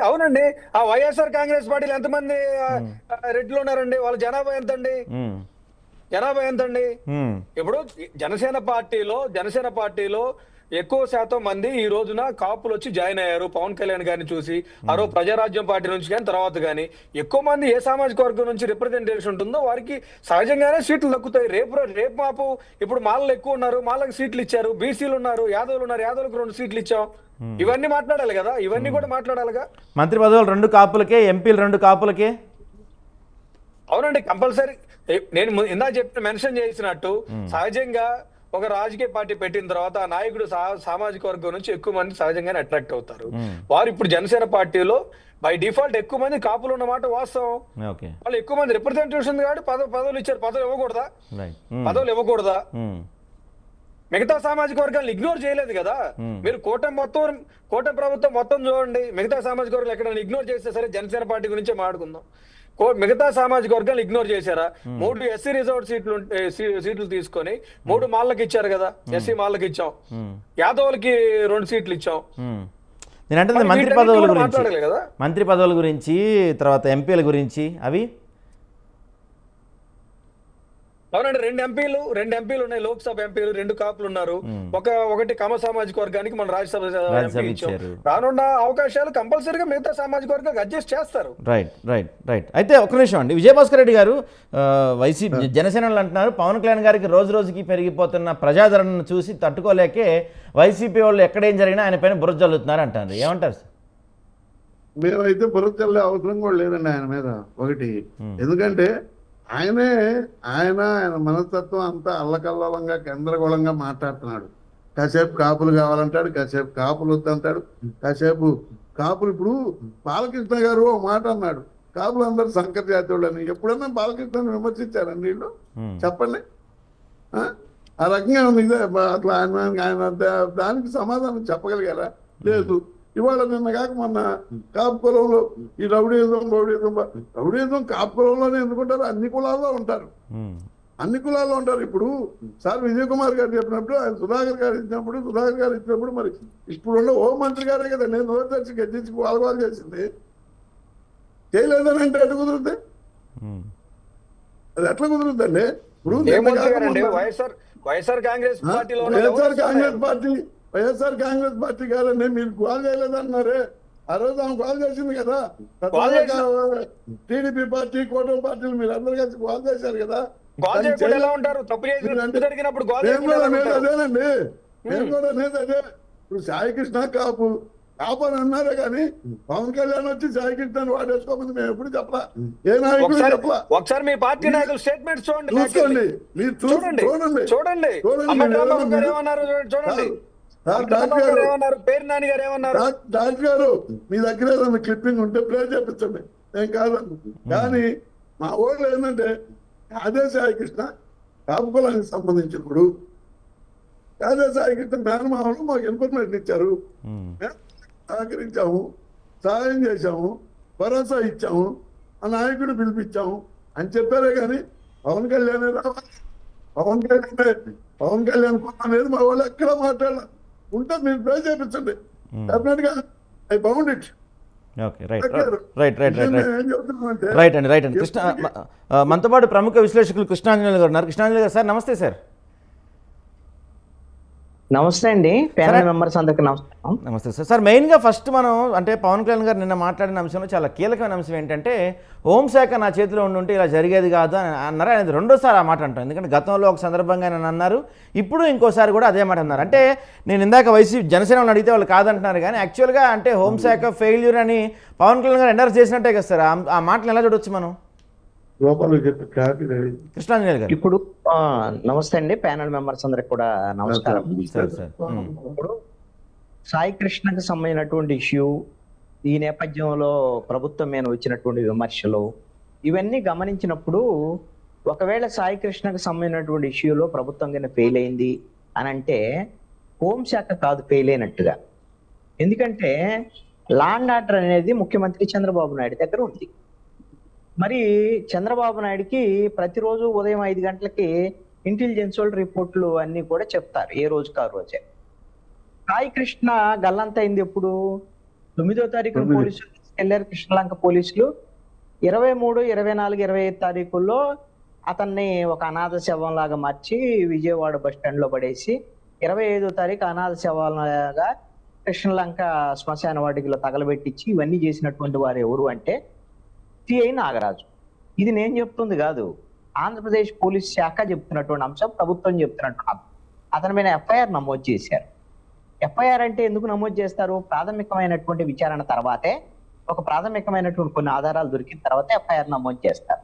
అవునండి. ఆ వైఎస్ఆర్ కాంగ్రెస్ పార్టీలు ఎంతమంది రెడ్లు ఉన్నారండి? వాళ్ళ జనాభా ఎంతండి? ఇప్పుడు జనసేన పార్టీలో ఎక్కువ శాతం మంది ఈ రోజున కాపులు వచ్చి జాయిన్ అయ్యారు పవన్ కళ్యాణ్ గారిని చూసి. ప్రజారాజ్యం పార్టీ నుంచి కానీ తర్వాత కానీ ఎక్కువ మంది ఏ సామాజిక వర్గం నుంచి రిప్రజెంటేషన్ ఉంటుందో వారికి సహజంగానే సీట్లు దక్కుతాయి. రేపు మాపు ఇప్పుడు మాలలు ఎక్కువ ఉన్నారు, మాలకు సీట్లు ఇచ్చారు. బీసీలు ఉన్నారు, యాదవులు ఉన్నారు, యాదవులకు 2 సీట్లు ఇచ్చాం. ఇవన్నీ మాట్లాడాలి కదా, ఇవన్నీ కూడా మాట్లాడాలిగా. మంత్రి పదవులు 2 కాపులకే, ఎంపీలు 2 కాపులకే. అవునండి, కంపల్సరీ. నేను ఇందాక మెన్షన్ చేసినట్టు సహజంగా ఒక రాజకీయ పార్టీ పెట్టిన తర్వాత ఆ నాయకుడు సామాజిక వర్గం నుంచి ఎక్కువ మంది సహజంగానే అట్రాక్ట్ అవుతారు. వారు ఇప్పుడు జనసేన పార్టీలో బై డిఫాల్ట్ ఎక్కువ మంది కాపులు ఉన్నమాట వాస్తవం. వాళ్ళు ఎక్కువ మంది రిప్రజెంటేషన్ కాబట్టి పదవులు ఇచ్చారు. పదవులు ఇవ్వకూడదా? మిగతా సామాజిక వర్గాలను ఇగ్నోర్ చేయలేదు కదా. మీరు కూటమి ప్రభుత్వం మొత్తం చూడండి, మిగతా సామాజిక వర్గాలు ఎక్కడైనా ఇగ్నోర్ చేస్తే సరే జనసేన పార్టీ గురించే మాట్లాడుకుందాం. మిగతా సామాజిక వర్గాలు ఇగ్నోర్ చేశారా? 3 ఎస్సీ రిజర్వ్ సీట్లు తీసుకొని 3 మాళ్ళకి ఇచ్చారు కదా. ఎస్సీ మాళ్ళకి ఇచ్చాం, యాదవులకి 2 సీట్లు ఇచ్చాం. నేను అంటే మరి మంత్రి వీటన్నిటిని పదవుల కూడా గురించి, మాట్లాడాలి కదా. మంత్రి పదవుల గురించి, తర్వాత ఎంపీల గురించి అవి అవునండి, 2 ఎంపీలు ఉన్నాయి, లోక్సభ ఎంపీలు 2 కాపులు ఉన్నారు. ఒకటి కమ సామాజిక వర్గానికి మన రాజ్యసభ ఎంపీ ఇచ్చాం. ఇచ్చారు. రానున్న అవకాశాలు కంపల్సరీగా మిగతా సామాజిక వర్గాలకు అడ్జస్ట్ చేస్తారు. రైట్. అయితే ఒక నిమిషం అండి, విజయభాస్కర్ రెడ్డి గారు వైసీపీ జనసేనలు అంటున్నారు పవన్ కళ్యాణ్ గారికి రోజు రోజుకి పెరిగిపోతున్న ప్రజాదరణను చూసి తట్టుకోలేకే వైసీపీ వాళ్ళు ఎక్కడేం జరిగినా ఆయన పైన బురద జల్లుతున్నారు అంటారు. ఏమంటారు సార్? మేమైతే బురదల్లే అవసరం కూడా లేదండి ఆయన మీద. ఒకటి, ఎందుకంటే ఆయన మనస్తత్వం అంతా అల్లకల్లోలంగా గందరగోళంగా మాట్లాడుతున్నాడు. కాసేపు కాపులు కావాలంటాడు, కాసేపు కాపులు వద్దంటాడు, కాసేపు కాపులు. ఇప్పుడు బాలకృష్ణ గారు ఒక మాట అన్నాడు, కాపులు అందరూ సంకర జాతి వాళ్ళని. ఎప్పుడన్నా బాలకృష్ణని విమర్శించారండి వీళ్ళు? చెప్పండి. ఆ రకంగా ఇదే అట్లా ఆయన దానికి సమాధానం చెప్పగలిగారా? లేదు. ఇవాళ నిన్న కాక మొన్న కాపు కులంలో ఈ రౌడీజం కాపు కులంలోనే ఎందుకుంటారు? అన్ని కులాల్లో ఉంటారు, అన్ని కులాల్లో ఉంటారు. ఇప్పుడు సార్ విజయ్ కుమార్ గారు చెప్పినప్పుడు, ఆయన సుధాకర్ గారు ఇచ్చినప్పుడు మరి ఇప్పుడున్న హోం మంత్రి గారే కదా నేను నోటర్చి గెలిచి వాళ్ళు చేసింది. చేయలేదని అంటే ఎట్లా కుదురుద్ది? అది ఎట్లా కుదురుద్దండి? ఇప్పుడు వైఎస్ఆర్ కాంగ్రెస్ పార్టీ కాదండి. మీరు కాల్ చేయలేదన్నారే ఆ రోజు. ఆమె కాల్ చేసింది కదా. టీడీపీ పార్టీ, కూటమి పార్టీలు మీరు అందరు కలిసి కాల్ చేశారు కదా. అదేనండి, నేను కూడా అనేది అదే. ఇప్పుడు సాయికృష్ణ కాపు అని అన్నారే కానీ పవన్ కళ్యాణ్ వచ్చి సాయికృష్ణ వాడేసుకోమని మేము ఎప్పుడు చెప్పలా. ఏ నాయకుడు చెప్పలా. ఒకసారి మీ పార్టీ నాయకులు స్టేట్మెంట్ చూసుకోండి, మీరు చూడండి. డాక్టర్ గారు మీ దగ్గర ఏదైనా క్లిప్పింగ్ ఉంటే ప్లే చేపించండి, ఏం కాదండి. కానీ మా ఊళ్ళో ఏంటంటే అదే సాయికృష్ణ కాపు కులానికి సంబంధించినప్పుడు అదే సాయికృష్ణ మేనమామలు మాకు ఇన్ఫర్మేషన్ ఇచ్చారు, సహకరించాము, సహాయం చేశాము, భరోసా ఇచ్చాము, ఆ నాయకుడు పిలిపించాము అని చెప్పారే కానీ పవన్ కళ్యాణ్ రావాలి, పవన్ కళ్యాణ్ అనేది మా వాళ్ళు ఎక్కడ మాట్లాడాలి. ఉంటే మీరు ప్లే చేయించండి, డెఫినెట్ గా ఐ బౌండ్ ఇట్. రైట్ అండి. కృష్ణ మనతో పాటు ప్రముఖ విశ్లేషకులు కృష్ణాంజలి గారు ఉన్నారు. కృష్ణాంజలి గారు సార్ నమస్తే. సార్ నమస్తే అండి, ప్యానల్ మెంబర్స్ అందరికి నమస్కారం. నమస్తే సార్. సార్ మెయిన్గా ఫస్ట్ మనం అంటే పవన్ కళ్యాణ్ గారు నిన్న మాట్లాడిన అంశంలో చాలా కీలకమైన అంశం ఏంటంటే హోంశాఖ నా చేతిలో ఉంటే ఇలా జరిగేది కాదు అని అన్నారు. ఆయన రెండోసారి ఆ మాట అంటారు, ఎందుకంటే గతంలో ఒక సందర్భంగా ఆయన అన్నారు, ఇప్పుడు ఇంకోసారి కూడా అదే మాట అన్నారు. అంటే నేను ఇందాక వైసీపీ జనసేన అడిగితే వాళ్ళు కాదంటున్నారు, కానీ యాక్చువల్గా అంటే హోంశాఖ ఫెయిల్యూర్ అని పవన్ కళ్యాణ్ గారు ఎండర్స్ చేసినట్టే కదా సార్. ఆ మాటలు ఎలా చూడొచ్చు మనం? కృష్ణాంజలి గారు ఇప్పుడు నమస్తే అండి, ప్యానల్ మెంబర్స్ అందరికి కూడా నమస్కారం. ఇప్పుడు సాయి కృష్ణకు సంబంధించినటువంటి ఇష్యూ, ఈ నేపథ్యంలో ప్రభుత్వం మీద వచ్చినటువంటి విమర్శలు, ఇవన్నీ గమనించినప్పుడు ఒకవేళ సాయి కృష్ణకు సంబంధించినటువంటి ఇష్యూలో ప్రభుత్వం కింద ఫెయిల్ అయింది అని అంటే హోంశాఖ కాదు ఫెయిల్ అయినట్టుగా. ఎందుకంటే లా అండ్ ఆర్డర్ అనేది ముఖ్యమంత్రి చంద్రబాబు నాయుడు దగ్గర ఉంది. మరి చంద్రబాబు నాయుడుకి ప్రతిరోజు ఉదయం 5 గంటలకి ఇంటెలిజెన్స్ వాళ్ళు రిపోర్ట్లు అన్ని కూడా చెప్తారు, ఏ రోజుకి ఆ రోజే. సాయి కృష్ణ గల్లంత అయింది ఎప్పుడు? 9వ తారీఖున పోలీసులు తీసుకెళ్లారు, కృష్ణలంక పోలీసులు. 23, 24, 25 తారీఖుల్లో అతన్ని ఒక అనాథ శవం లాగా మార్చి విజయవాడ బస్ స్టాండ్ లో పడేసి 25వ తారీఖు అనాథ శవాలగా కృష్ణలంక శ్మశాన వాటికలో తగలబెట్టించి ఇవన్నీ చేసినటువంటి వారు ఎవరు అంటే సిఐ నాగరాజు. ఇది నేను చెప్తుంది కాదు, ఆంధ్రప్రదేశ్ పోలీస్ శాఖ చెప్తున్నటువంటి అంశం, ప్రభుత్వం చెప్తున్నటువంటి అంశం. అతని మీద ఎఫ్ఐఆర్ నమోదు చేశారు. ఎఫ్ఐఆర్ అంటే ఎందుకు నమోదు చేస్తారు? ప్రాథమికమైనటువంటి విచారణ తర్వాతే, ఒక ప్రాథమికమైనటువంటి కొన్ని ఆధారాలు దొరికిన తర్వాత ఎఫ్ఐఆర్ నమోదు చేస్తారు.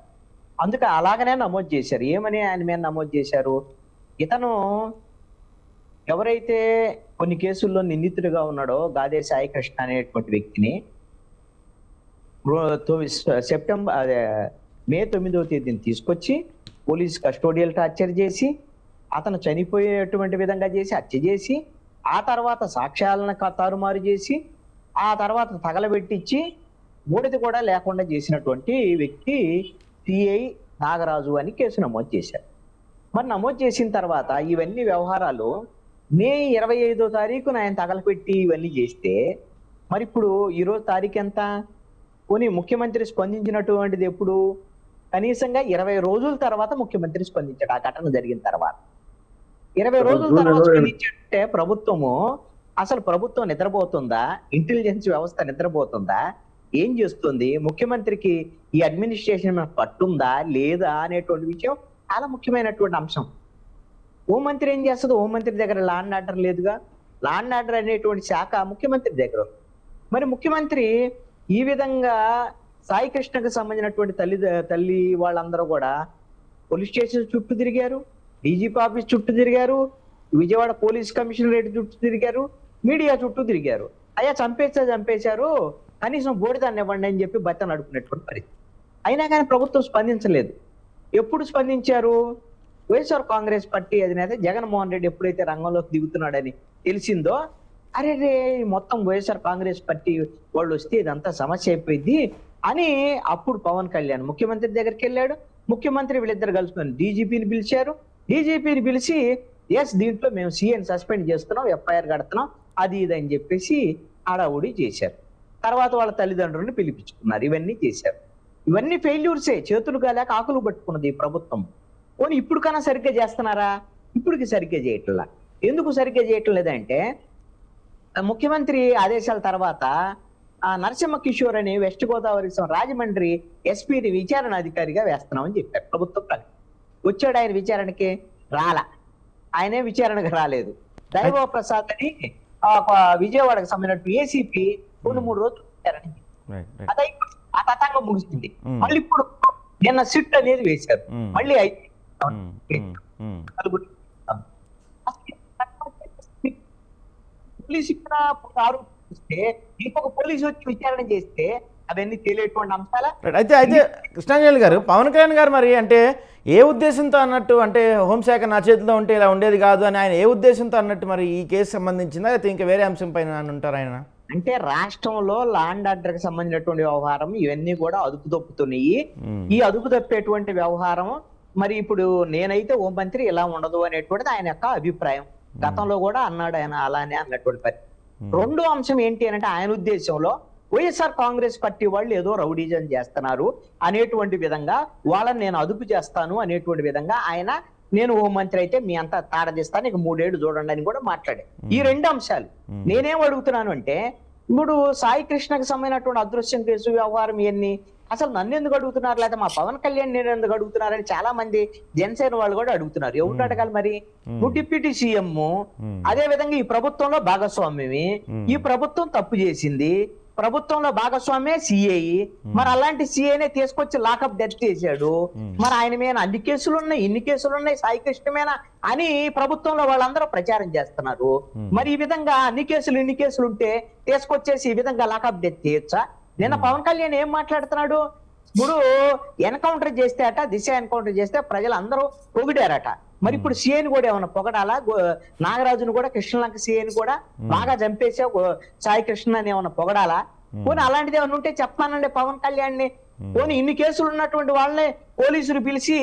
అందుకే అలాగనే నమోదు చేశారు. ఏమని ఆయన మీద నమోదు చేశారు? ఇతను ఎవరైతే కొన్ని కేసుల్లో నిందితుడిగా ఉన్నాడో గాదే సాయి కృష్ణ అనేటువంటి వ్యక్తిని మే 9వ తేదీని తీసుకొచ్చి పోలీస్ కస్టోడియల్ టార్చర్ చేసి అతను చనిపోయేటువంటి విధంగా చేసి హత్య చేసి ఆ తర్వాత సాక్ష్యాలను తారుమారు చేసి ఆ తర్వాత తగలబెట్టించి బూడిద కూడా లేకుండా చేసినటువంటి వ్యక్తి సిఐ నాగరాజు అని కేసు నమోదు చేశారు. మరి నమోదు చేసిన తర్వాత ఇవన్నీ వ్యవహారాలు మే 25వ తారీఖున ఆయన తగలపెట్టి ఇవన్నీ చేస్తే మరి ఇప్పుడు ఈరోజు తారీఖు ఎంత? పోనీ ముఖ్యమంత్రి స్పందించినటువంటిది ఎప్పుడు? కనీసంగా 20 రోజుల తర్వాత ముఖ్యమంత్రి స్పందించాడు. ఆ ఘటన జరిగిన తర్వాత 20 రోజుల తర్వాత స్పందించాడంటే అసలు ప్రభుత్వం నిద్రపోతుందా? ఇంటెలిజెన్స్ వ్యవస్థ నిద్రపోతుందా? ఏం చేస్తుంది? ముఖ్యమంత్రికి ఈ అడ్మినిస్ట్రేషన్ మీద పట్టుందా లేదా అనేటువంటి విషయం చాలా ముఖ్యమైనటువంటి అంశం. హోంమంత్రి ఏం చేస్తుంది? హోంమంత్రి దగ్గర లా అండ్ ఆర్డర్ లేదుగా. లా అండ్ ఆర్డర్ అనేటువంటి శాఖ ముఖ్యమంత్రి దగ్గర ఉంది. మరి ముఖ్యమంత్రి ఈ విధంగా సాయి కృష్ణకు సంబంధించినటువంటి తల్లి వాళ్ళందరూ కూడా పోలీస్ స్టేషన్ చుట్టూ తిరిగారు, డీజీపీ ఆఫీస్ చుట్టూ తిరిగారు, విజయవాడ పోలీస్ కమిషనరేట్ చుట్టూ తిరిగారు, మీడియా చుట్టూ తిరిగారు. అయ్యా చంపేశారు, కనీసం బోడిదాన్ని ఇవ్వండి అని చెప్పి బతను అడుగుతున్నటువంటి పరిస్థితి. అయినా కానీ ప్రభుత్వం స్పందించలేదు. ఎప్పుడు స్పందించారు? వైఎస్ఆర్ కాంగ్రెస్ పార్టీ అధినేత జగన్మోహన్ రెడ్డి ఎప్పుడైతే రంగంలోకి దిగుతున్నాడని తెలిసిందో, అరే రే మొత్తం వైఎస్ఆర్ కాంగ్రెస్ పార్టీ వాళ్ళు వస్తే ఇదంతా సమస్య అయిపోయింది అని అప్పుడు పవన్ కళ్యాణ్ ముఖ్యమంత్రి దగ్గరికి వెళ్ళాడు. ముఖ్యమంత్రి వీళ్ళిద్దరు కలుసుకొని డీజీపీని పిలిచారు. డీజీపీని పిలిచి ఎస్ దీంట్లో మేము సీఎన్ సస్పెండ్ చేస్తున్నాం, ఎఫ్ఐఆర్ కడుతున్నాం, అది ఇది అని చెప్పేసి హడావుడి చేశారు. తర్వాత వాళ్ళ తల్లిదండ్రులను పిలిపించుకున్నారు. ఇవన్నీ చేశారు. ఇవన్నీ ఫెయిల్యూర్సే. చేతులు కాలేక ఆకులు పట్టుకున్నది ఈ ప్రభుత్వం. పోనీ ఇప్పుడు కన్నా సరిగ్గా చేస్తున్నారా? ఇప్పటికి సరిగ్గా చేయట్లా. ఎందుకు సరిగ్గా చేయటం లేదంటే ముఖ్యమంత్రి ఆదేశాల తర్వాత నరసింహ కిషోర్ అని వెస్ట్ గోదావరి రాజమండ్రి ఎస్పీని విచారణ అధికారిగా వేస్తున్నామని చెప్పారు. ప్రభుత్వం ప్రకటన వచ్చాడు. ఆయన విచారణకి రాలా. ఆయనే విచారణకు రాలేదు. దైవ ప్రసాద్ అని విజయవాడకు సంబంధించిన ఏసీపీ 2-3 రోజులు విచారణ అదే ఆ తతంగం ముగిసింది. మళ్ళీ ఇప్పుడు నిన్న సిట్ అనేది వేశారు. మళ్ళీ పోలీసు ఇక్కడ ఆరోపిస్తే ఇంకొక పోలీసు వచ్చి విచారణ చేస్తే అవన్నీ తెలియటువంటి అంశాల. అయితే కృష్ణాంజలి గారు, పవన్ కళ్యాణ్ గారు మరి అంటే ఏ ఉద్దేశంతో అన్నట్టు, అంటే హోంశాఖ నా చేతిలో ఉంటే ఇలా ఉండేది కాదు అని ఆయన ఏ ఉద్దేశంతో అన్నట్టు మరి ఈ కేసు సంబంధించిందా లేకపోతే ఇంకా వేరే అంశం పైన ఉంటారు ఆయన? అంటే రాష్ట్రంలో లా అండ్ ఆర్డర్ కి సంబంధించినటువంటి వ్యవహారం ఇవన్నీ కూడా అదుపు తప్పుతున్నాయి. ఈ అదుపు తప్పేటువంటి వ్యవహారం మరి ఇప్పుడు నేనైతే హోంమంత్రి ఇలా ఉండదు అనేటువంటిది ఆయన యొక్క అభిప్రాయం. గతంలో కూడా అన్నాడు ఆయన అలానే అన్నటువంటి పరిస్థితి. రెండో అంశం ఏంటి అంటే ఆయన ఉద్దేశంలో వైఎస్ఆర్ కాంగ్రెస్ పార్టీ వాళ్ళు ఏదో రౌడీజం చేస్తున్నారు అనేటువంటి విధంగా వాళ్ళని నేను అదుపు చేస్తాను అనేటువంటి విధంగా ఆయన నేను హోంమంత్రి అయితే మీ అంతా తాడదీస్తాను, ఇక 3 ఏళ్ళు చూడండి అని కూడా మాట్లాడే. ఈ 2 అంశాలు నేనేం అడుగుతున్నాను అంటే ఇప్పుడు సాయి కృష్ణకి సంబంధించినటువంటి అదృశ్యం కేసు వ్యవహారం ఇవన్నీ అసలు నన్ను ఎందుకు అడుగుతున్నారు, లేదా మా పవన్ కళ్యాణ్ నేను ఎందుకు అడుగుతున్నారని చాలా మంది జనసేన వాళ్ళు కూడా అడుగుతున్నారు. ఎవరు అడగాలి మరి? నువ్వు డిప్యూటీ సీఎం, అదే విధంగా ఈ ప్రభుత్వంలో భాగస్వామ్యమే, ఈ ప్రభుత్వం తప్పు చేసింది, ప్రభుత్వంలో భాగస్వామ్యే సిఐ, మరి అలాంటి సిఐనే తీసుకొచ్చి లాకప్ డెత్ చేశాడు. మరి ఆయన మీద అన్ని కేసులు ఉన్నాయి, ఇన్ని కేసులు ఉన్నాయి, సాయి కృష్ణమేనా అని ప్రభుత్వంలో వాళ్ళందరూ ప్రచారం చేస్తున్నారు. మరి ఈ విధంగా అన్ని కేసులు ఇన్ని కేసులు ఉంటే తీసుకొచ్చేసి ఈ విధంగా లాకప్ డెత్ చేయొచ్చా? నిన్న పవన్ కళ్యాణ్ ఏం మాట్లాడుతున్నాడు? ఇప్పుడు ఎన్కౌంటర్ చేస్తే దిశ ఎన్కౌంటర్ చేస్తే ప్రజలందరూ పొగిడారట. మరి ఇప్పుడు సీఐని కూడా ఏమన్నా పొగడాలా? నాగరాజును కూడా కృష్ణలంక సీఐని కూడా బాగా చంపేసే సాయి కృష్ణ అని ఏమన్నా పొగడాలా? పోనీ అలాంటిది ఏమన్నా ఉంటే చెప్పానండి పవన్ కళ్యాణ్ ని. పోనీ ఇన్ని కేసులు ఉన్నటువంటి వాళ్ళని పోలీసులు పిలిచి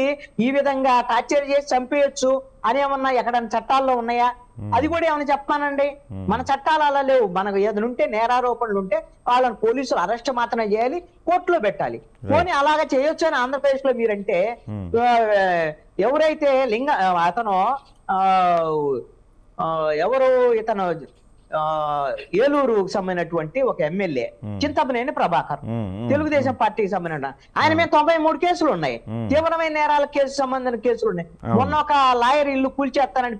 ఈ విధంగా టార్చర్ చేసి చంపేయొచ్చు అని ఏమన్నా ఎక్కడన్నా చట్టాల్లో ఉన్నాయా? అది కూడా ఏమైనా చెప్పానండి. మన చట్టాలు అలా లేవు. మనకు ఏదైనా ఉంటే నేరారోపణలు ఉంటే వాళ్ళని పోలీసులు అరెస్ట్ మాత్రమే చేయాలి, కోర్టులో పెట్టాలి. పోనీ అలాగా చేయొచ్చు అని ఆంధ్రప్రదేశ్ లో మీరంటే ఎవరైతే అతను ఎవరు ఇతను ఏలూరు సంబంధించినటువంటి ఒక ఎమ్మెల్యే చింతమనేని ప్రభాకర్, తెలుగుదేశం పార్టీకి సంబంధించిన ఆయన మీద 93 కేసులు ఉన్నాయి, తీవ్రమైన నేరాల సంబంధించిన కేసులు ఉన్నాయి. మొన్న ఒక లాయర్ ఇల్లు కూల్చేస్తానని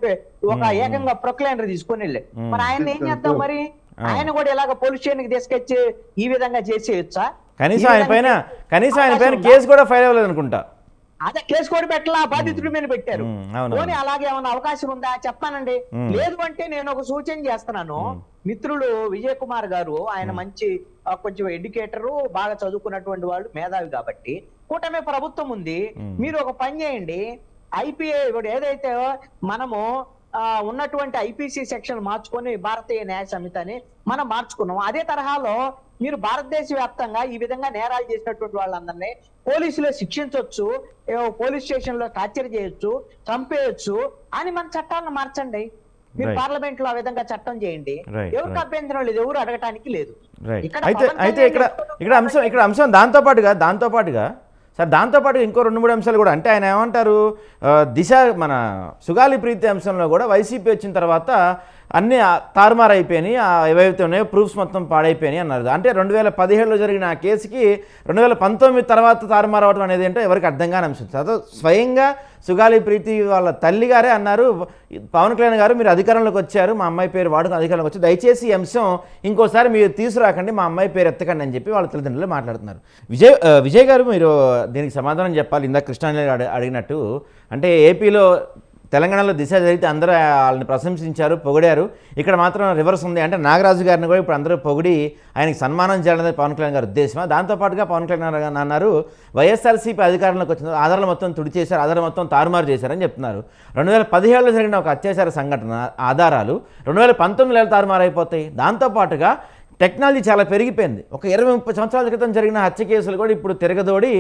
ఒక ఏకంగా ప్రొక్లైనర్ తీసుకొని వెళ్ళి మరి ఆయన ఏం చేద్దాం? మరి ఆయన కూడా ఇలాగ పోలీస్ స్టేషన్కి తీసుకొచ్చి ఈ విధంగా చేసేయచ్చా? కనీసం ఆయన పైన కేసు కూడా ఫైల్ అవ్వలేదు అనుకుంటా. అదే కేసు కూడా పెట్టాలా, బాధితుడి మీద పెట్టారు. పోనీ అలాగే ఏమన్నా అవకాశం ఉందా? చెప్పానండి. లేదు అంటే నేను ఒక సూచన చేస్తున్నాను. మిత్రులు విజయ్ కుమార్ గారు, ఆయన మంచి కొంచెం ఎడ్యుకేటరు, బాగా చదువుకున్నటువంటి వాళ్ళు, మేధావి కాబట్టి కూటమి ప్రభుత్వం ఉంది. మీరు ఒక పని చేయండి, ఐపీఏ ఇప్పుడు ఏదైతే మనము ఉన్నటువంటి ఐపీసీ సెక్షన్ మార్చుకొని భారతీయ న్యాయ సమితి అని మనం మార్చుకున్నాం, అదే తరహాలో మీరు భారతదేశ వ్యాప్తంగా ఈ విధంగా నేరాలు చేసినటువంటి వాళ్ళందరినీ పోలీసులే శిక్షించవచ్చు, పోలీస్ స్టేషన్ లో టార్చర్ చేయొచ్చు, చంపేయచ్చు అని మన చట్టాలను మార్చండి. మీరు పార్లమెంట్ లో ఆ విధంగా చట్టం చేయండి. ఎవరికి అభ్యంతరం లేదు, ఎవరు అడగటానికి లేదు. అయితే ఇక్కడ అంశం దాంతో పాటుగా సార్ దాంతోపాటు ఇంకో 2-3 అంశాలు కూడా, అంటే ఆయన ఏమంటారు, దిశ మన సుగాలి ప్రీతి అంశంలో కూడా వైసీపీ వచ్చిన తర్వాత అన్నీ తారుమారు అయిపోయినాయి, ఏవైతే ఉన్నాయో ప్రూఫ్స్ మొత్తం పాడైపోయినాయి అన్నారు. అంటే 2017లో జరిగిన ఆ కేసుకి 2019 తర్వాత తారుమారు అవడం అనేది ఏంటో ఎవరికి అర్థం కాని అంశం. అదో స్వయంగా సుగాలి ప్రీతి వాళ్ళ తల్లిగారే అన్నారు, పవన్ కళ్యాణ్ గారు మీరు అధికారంలోకి వచ్చారు, మా అమ్మాయి పేరు వాడుకుని అధికారంలోకి వచ్చి దయచేసి ఈ అంశం ఇంకోసారి మీరు తీసుకురాకండి, మా అమ్మాయి పేరు ఎత్తకండి అని చెప్పి వాళ్ళ తల్లిదండ్రులు మాట్లాడుతున్నారు. విజయ్ గారు మీరు దీనికి సమాధానం చెప్పాలి. ఇందాక కృష్ణాంజలి అడిగినట్టు, అంటే ఏపీలో తెలంగాణలో దిశ జరిగితే అందరూ వాళ్ళని ప్రశంసించారు, పొగిడారు, ఇక్కడ మాత్రం రివర్స్ ఉంది. అంటే నాగరాజు గారిని కూడా ఇప్పుడు అందరూ పొగిడి ఆయనకి సన్మానం చేయాలనేది పవన్ కళ్యాణ్ గారి ఉద్దేశమా? దాంతోపాటుగా పవన్ కళ్యాణ్ గారు అన్నారు వైఎస్ఆర్సీపీ అధికారంలోకి వచ్చిన ఆధారాలు మొత్తం తుడిచేశారు, ఆధారాలు మొత్తం తారుమారు చేశారని చెప్తున్నారు. 2017లో జరిగిన ఒక అత్యాచార సంఘటన ఆధారాలు 2019లో తారుమారు అయిపోతాయి. దాంతోపాటుగా టెక్నాలజీ చాలా పెరిగిపోయింది. ఒక 20-30 సంవత్సరాల క్రితం జరిగిన హత్య కేసులు కూడా ఇప్పుడు తిరగదోడి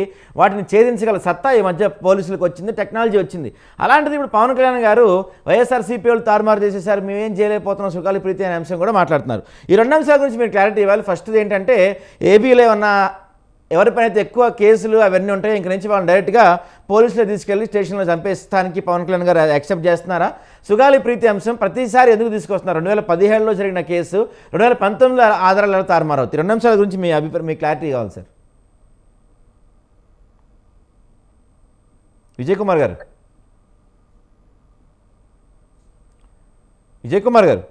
వాటిని ఛేదించగల సత్తా ఈ మధ్య పోలీసులకు వచ్చింది, టెక్నాలజీ వచ్చింది. అలాంటిది ఇప్పుడు పవన్ కళ్యాణ్ గారు వైఎస్ఆర్సీపీ వాళ్ళు తారుమారు చేసేసారు, మేమేం చేయలేకపోతున్నాం సుగాలి ప్రీతి అనే అంశం కూడా మాట్లాడుతున్నారు. ఈ 2 అంశాల గురించి మీరు క్లారిటీ ఇవ్వాలి. ఫస్ట్ది ఏంటంటే ఏపీలో ఏమన్నా ఎవరిపైనైతే ఎక్కువ కేసులు అవన్నీ ఉంటాయో ఇంక నుంచి వాళ్ళని డైరెక్ట్గా పోలీసులో తీసుకెళ్లి స్టేషన్లో చంపేస్తానికి పవన్ కళ్యాణ్ గారు యాక్సెప్ట్ చేస్తున్నారా? సుగాలి ప్రీతి అంశం ప్రతిసారి ఎందుకు తీసుకొస్తున్నారు? 2017లో జరిగిన కేసు 2019లో ఆధారాలు తారుమారవుతాయి. 2 అంశాల గురించి మీ అభిప్రాయం, మీ క్లారిటీ కావాలి సార్. విజయ్ కుమార్ గారు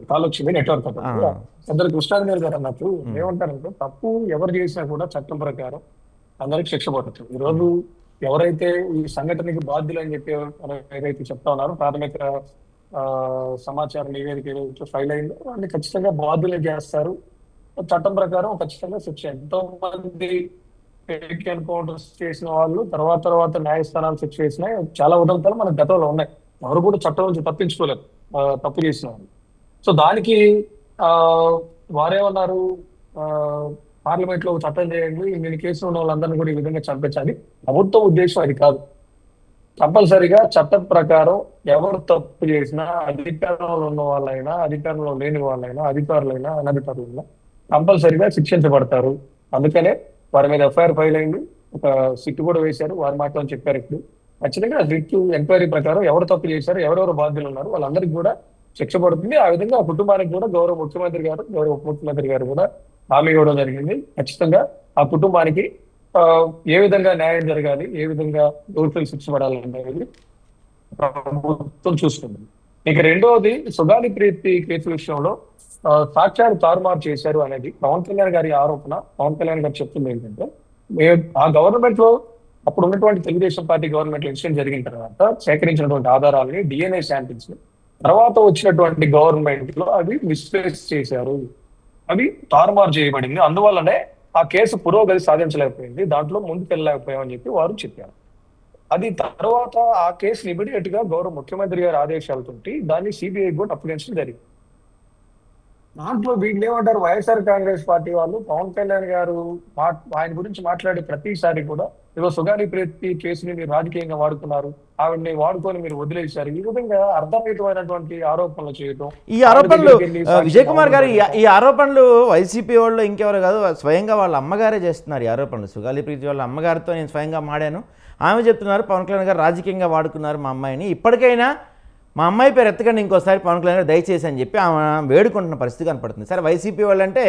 కాల్ వచ్చింది, నెట్వర్క్ అందరు కృష్ణాంజలి గారు అన్నట్టు ఏమంటారంటే తప్పు ఎవరు చేసినా కూడా చట్టం ప్రకారం అందరికి శిక్ష పడుతుంది. ఈ రోజు ఎవరైతే ఈ సంఘటనకి బాధ్యులు అని చెప్పి ఏదైతే చెప్తా ఉన్నారో ప్రాథమిక సమాచార నివేదిక ఏదైతే ఫైల్ అయిందో వాడిని ఖచ్చితంగా బాధ్యులే చేస్తారు. చట్టం ప్రకారం ఖచ్చితంగా శిక్ష. ఎంతో మంది ఫేక్ ఎన్కౌంటర్స్ చేసిన వాళ్ళు తర్వాత న్యాయస్థానాలు శిక్ష చేసినాయి. చాలా ఉదంతాలు మన గతంలో ఉన్నాయి. ఎవరు కూడా చట్టం నుంచి తప్పించుకోలేరు తప్పు చేసిన వాళ్ళు. సో దానికి వారేమన్నారు, పార్లమెంట్ లో చట్టం చేయండి, నేను కేసులు ఉన్న వాళ్ళందరినీ కూడా ఈ విధంగా చంపించాలి. ప్రభుత్వ ఉద్దేశం అది కాదు. కంపల్సరిగా చట్టం ప్రకారం ఎవరు తప్పు చేసినా అధికారంలో ఉన్న వాళ్ళైనా అధికారంలో లేని వాళ్ళైనా అధికారులైనా అనధికారులైనా కంపల్సరిగా శిక్షించబడతారు. అందుకనే వారి మీద ఎఫ్ఐఆర్ ఫైల్ అయింది, ఒక సిట్ కూడా వేశారు. వారి మాటలో చెప్పారు. ఇప్పుడు ఖచ్చితంగా సిట్ ఎంక్వైరీ ప్రకారం ఎవరు తప్పు చేశారు, ఎవరెవరు బాధ్యులు ఉన్నారు వాళ్ళందరికీ కూడా శిక్ష పడుతుంది. ఆ విధంగా ఆ కుటుంబానికి కూడా గౌరవ ముఖ్యమంత్రి గారు, గౌరవ ఉప ముఖ్యమంత్రి గారు కూడా హామీ ఇవ్వడం జరిగింది. ఖచ్చితంగా ఆ కుటుంబానికి ఏ విధంగా న్యాయం జరగాలి, ఏ విధంగా దోషులు శిక్ష పడాలనేది ప్రభుత్వం చూస్తుంది. ఇక రెండవది సుగాలి ప్రీతి కేసు విషయంలో సాక్ష్యాలు తారుమారు చేశారు అనేది పవన్ కళ్యాణ్ గారి ఆరోపణ. పవన్ కళ్యాణ్ గారు చెప్తుంది ఏంటంటే, ఆ గవర్నమెంట్ లో అప్పుడు ఉన్నటువంటి తెలుగుదేశం పార్టీ గవర్నమెంట్ లో ఇన్సిడెంట్ జరిగిన తర్వాత సేకరించినటువంటి ఆధారాలని డిఎన్ఏ శాంపిల్స్ తర్వాత వచ్చినటువంటి గవర్నమెంట్ లో అవి మిస్ప్లేస్ చేశారు, అవి తారుమారు చేయబడింది, అందువల్లనే ఆ కేసు పురోగతి సాధించలేకపోయింది, దాంట్లో ముందుకెళ్ళలేకపోయామని చెప్పి వారు చెప్పారు. అది తర్వాత ఆ కేసుని ఇమీడియట్ గా గౌరవ ముఖ్యమంత్రి గారి ఆదేశాలతో దాన్ని సిబిఐ కూడా అప్పగించడం జరిగింది. దాంట్లో వీళ్ళు ఏమంటారు, వైఎస్ఆర్ కాంగ్రెస్ పార్టీ వాళ్ళు పవన్ కళ్యాణ్ గారు ఆయన గురించి మాట్లాడే ప్రతిసారి కూడా ఏదో సుగాలి ప్రీతి కేసుని మీరు రాజకీయంగా వాడుకున్నారు, ఆవిడని వాడుకొని మీరు వదిలేశారు, ఈ విధంగా అర్థరహితమైనటువంటి ఆరోపణలు చేయడం. ఈ ఆరోపణలు విజయ్ కుమార్ గారు, ఈ ఆరోపణలు వైసీపీ వాళ్ళు ఇంకెవరు కాదు, స్వయంగా వాళ్ళ అమ్మగారే చేస్తున్నారు ఈ ఆరోపణలు. సుగాలి ప్రీతి వాళ్ళ అమ్మగారితో నేను స్వయంగా మాడాను, ఆమె చెప్తున్నారు పవన్ కళ్యాణ్ గారు రాజకీయంగా వాడుకున్నారు మా అమ్మాయిని, ఇప్పటికైనా మా అమ్మాయి పేరు ఎత్తకండి ఇంకోసారి పవన్ కళ్యాణ్ గారు దయచేసి అని చెప్పి ఆమె వేడుకుంటున్న పరిస్థితి కనపడుతుంది. సరే వైసీపీ వాళ్ళు అంటే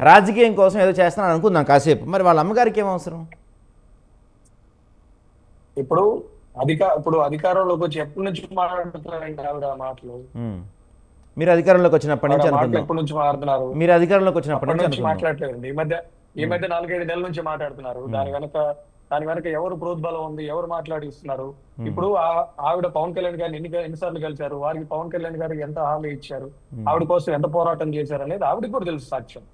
రాజకీయం కోసం ఏదో చేస్తున్నాను అనుకుందాం కాసేపు, మరి వాళ్ళ అమ్మగారికి ఏం అవసరం? ఇప్పుడు అధికారంలోకి వచ్చి ఎప్పటి నుంచి మాట్లాడుతున్నారండి ఆవిడ మాటలు? మీరు అధికారంలోకి వచ్చినప్పటి నుంచి ఎప్పటి నుంచి మాట్లాడుతున్నారు? మీరు అధికారంలోకి వచ్చినప్పటి నుంచి మాట్లాడలేదండి. ఈ మధ్య 4-5 నెలల నుంచి మాట్లాడుతున్నారు. దాని వెనక ఎవరు ప్రోద్బలం ఉంది, ఎవరు మాట్లాడిస్తున్నారు? ఇప్పుడు ఆవిడ పవన్ కళ్యాణ్ గారిని ఎన్నిసార్లు కలిశారు, వారికి పవన్ కళ్యాణ్ గారికి ఎంత హామీ ఇచ్చారు, ఆవిడ కోసం ఎంత పోరాటం చేశారు అనేది ఆవిడకి కూడా తెలుసు సాక్ష్యం.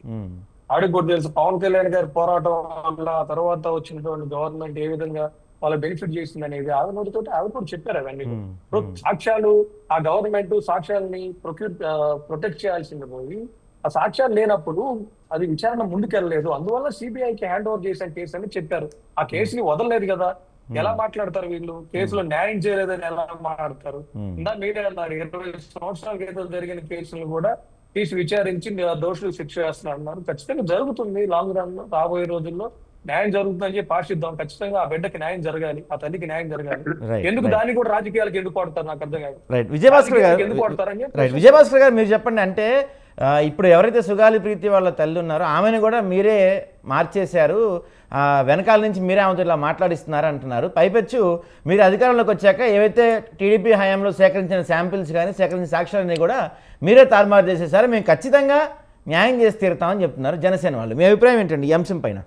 ఆవిడకి కూడా తెలుసు పవన్ కళ్యాణ్ గారి పోరాటం వల్ల ఆ తర్వాత వచ్చినటువంటి గవర్నమెంట్ ఏ విధంగా వాళ్ళ బెనిఫిట్ చేస్తుంది అనేది ఆవిడ నోటితో ఆవిడ కూడా చెప్పారు అవన్నీ. ఇప్పుడు సాక్ష్యాలు, ఆ గవర్నమెంట్ సాక్ష్యాలని ప్రొటెక్ట్ చేయాల్సింది పోయి ఆ సాక్ష్యాలు లేనప్పుడు అది విచారణ ముందుకెళ్ళలేదు, అందువల్ల సిబిఐకి హ్యాండ్ ఓవర్ చేసిన కేసు అని చెప్పారు. ఆ కేసుని వదలలేదు కదా, ఎలా మాట్లాడతారు వీళ్ళు? కేసులో న్యాయం చేయలేదని ఎలా మాట్లాడతారు? ఇందా మీరే అన్నారు 20 సంవత్సరాల క్రితం జరిగిన కేసులను కూడా తీసి విచారించి దోషులు శిక్ష వేస్తున్నారు అన్నారు. ఖచ్చితంగా జరుగుతుంది, లాంగ్ రన్ లో రాబోయే రోజుల్లో న్యాయం జరుగుతుందని చెప్పి ఆశిద్దాం. ఖచ్చితంగా ఆ బిడ్డకి న్యాయం జరగాలి, ఆ తల్లికి న్యాయం జరగాలి. ఎందుకు దాన్ని కూడా రాజకీయాలకు ఎందుకు వాడతారు నాకు అర్థం కాదు. రైట్ విజయభాస్కర్ గారు, ఎందుకు వాడతారని చెప్పి రైట్ విజయభాస్కర్ గారు మీరు చెప్పండి. అంటే ఇప్పుడు ఎవరైతే సుగాలి ప్రీతి వాళ్ళ తల్లి ఉన్నారో ఆమెను కూడా మీరే మార్చేశారు, వెనకాల నుంచి మీరే ఆమెతో ఇలా మాట్లాడిస్తున్నారు అంటున్నారు. పైపెచ్చు మీరు అధికారంలోకి వచ్చాక ఏవైతే టీడీపీ హయాంలో సేకరించిన శాంపిల్స్ కానీ సేకరించిన సాక్ష్యాలన్నీ కూడా మీరే తారుమారు చేసేసారు, మేము ఖచ్చితంగా న్యాయం చేసి తీరుతామని చెప్తున్నారు జనసేన వాళ్ళు. మీ అభిప్రాయం ఏంటండి ఈ అంశం పైన?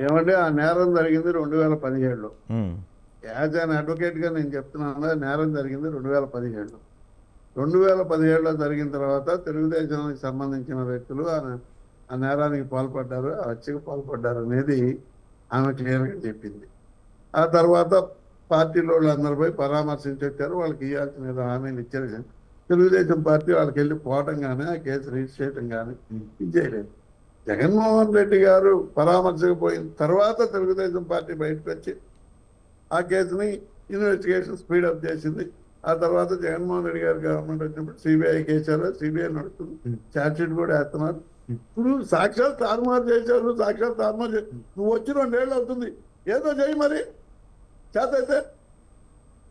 ఏమంటే ఆ నేరం జరిగింది 2017లో. యాజ్ అన్ అడ్వకేట్గా నేను చెప్తున్నాను, నేరం జరిగింది 2017లో. 2017లో జరిగిన తర్వాత తెలుగుదేశానికి సంబంధించిన వ్యక్తులు ఆ నేరానికి పాల్పడ్డారు, ఆ హత్యకు పాల్పడ్డారు అనేది ఆమె క్లియర్గా చెప్పింది. ఆ తర్వాత పార్టీలో వాళ్ళందరూ పోయి పరామర్శించి వచ్చారు, వాళ్ళకి ఇవ్వాల్సిన హామీలు ఇచ్చారు. తెలుగుదేశం పార్టీ వాళ్ళకి వెళ్ళి పోవటం కానీ ఆ కేసు రిజిస్టర్ చేయడం కానీ ఇది చేయలేదు. జగన్మోహన్ రెడ్డి గారు పరామర్శకు పోయిన తర్వాత తెలుగుదేశం పార్టీ బయటకు వచ్చి ఆ కేసుని ఇన్వెస్టిగేషన్ స్పీడప్ చేసింది. ఆ తర్వాత జగన్మోహన్ రెడ్డి గారు గవర్నమెంట్ వచ్చినప్పుడు సిబిఐ కేసారు, సిబిఐ నడుస్తుంది, ఛార్జ్ షీట్ కూడా వేస్తున్నారు. ఇప్పుడు సాక్ష్యాలు తారుమారు చేశారు, సాక్ష్యాలు తారుమారు చేశారు. నువ్వు వచ్చి 2 ఏళ్ళు అవుతుంది, ఏదో చేయి మరి చేత అయితే.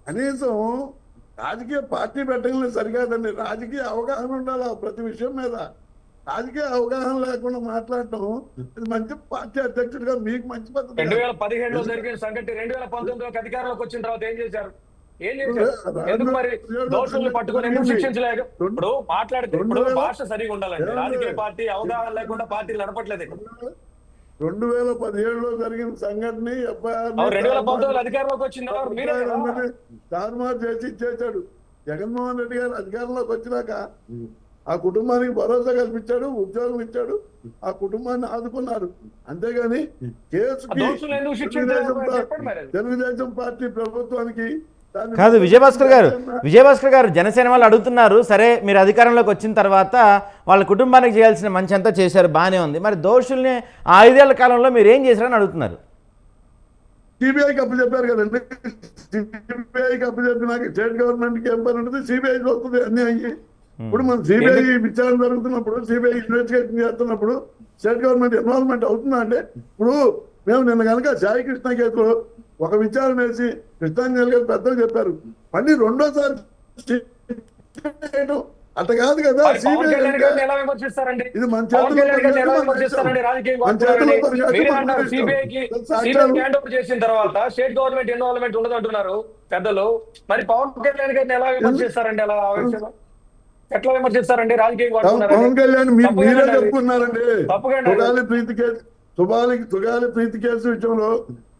కనీసం రాజకీయ పార్టీ పెట్టడం సరికాదండి, రాజకీయ అవగాహన ఉండాలి ప్రతి విషయం మీద. రాజకీయ అవగాహన లేకుండా మాట్లాడటం ఇది మంచి పార్టీ అధ్యక్షుడిగా మీకు మంచి పద్ధతి. 2017లో జరిగిన సంగతి 2019లోకి అధికారంలోకి వచ్చిన తర్వాత ఏం చేశారు? ఎందుకు మరి దోషుల్ని పట్టుకుని ఎందుకు శిక్షించలేదు? ఇప్పుడు మాట్లాడితే ఇప్పుడు భాష సరిగా ఉండాలండి. రాజకీయ పార్టీ అవగాహన లేకుండా పార్టీలు నడపట్లేదు. 2017లో జరిగిన సంఘటన 2019 అధికారంలోకి వచ్చిన తారుమారు చేసి ఇచ్చేశాడు. జగన్మోహన్ రెడ్డి గారు అధికారంలోకి వచ్చినాక ఆ కుటుంబానికి భరోసా కల్పించాడు, ఉద్యోగం ఇచ్చాడు, ఆ కుటుంబాన్ని ఆదుకున్నారు. అంతేగాని కేసుకి తెలుగుదేశం పార్టీ ప్రభుత్వానికి కాదు. విజయభాస్కర్ గారు జనసేన వాళ్ళు అడుగుతున్నారు, సరే మీరు అధికారంలోకి వచ్చిన తర్వాత వాళ్ళ కుటుంబానికి చేయాల్సిన మంచి అంతా చేశారు, బాగానే ఉంది, మరి దోషుల్ని 5 ఏళ్ల కాలంలో మీరు ఏం చేశారని అడుగుతున్నారు. సిబిఐకి అప్పు చెప్పారు కదండి, సిబిఐకి అప్పు చెప్పినాక స్టేట్ గవర్నమెంట్కి ఏం పని ఉంటుంది, సిబిఐకి వస్తుంది అన్ని అయ్యి. ఇప్పుడు మనం సిబిఐ విచారణ జరుగుతున్నప్పుడు, సిబిఐ ఇన్వెస్టిగేషన్ చేస్తున్నప్పుడు స్టేట్ గవర్నమెంట్ ఇన్వాల్వ్మెంట్ అవుతుందా అంటే? ఇప్పుడు మేము నిన్న కనుక సాయి కృష్ణ కేసులో ఒక విచారణ వేసి కృష్ణాంజలి గారు పెద్దలు చెప్పారు, మళ్ళీ రెండోసారి అట్లా కాదు కదా. ఇది మన చేసిన తర్వాత స్టేట్ గవర్నమెంట్ ఇన్వాల్వ్మెంట్ ఉండదు అంటున్నారు పెద్దలు. మరి పవన్ కళ్యాణ్ గారిని ఎలా విమర్శిస్తారండి? అలా ఎట్లా విమర్శిస్తారండి? రాజకీయ పవన్ కళ్యాణ్ మీరే చెప్పుకున్నారండి. తుగాలి ప్రీతి కేసు విషయంలో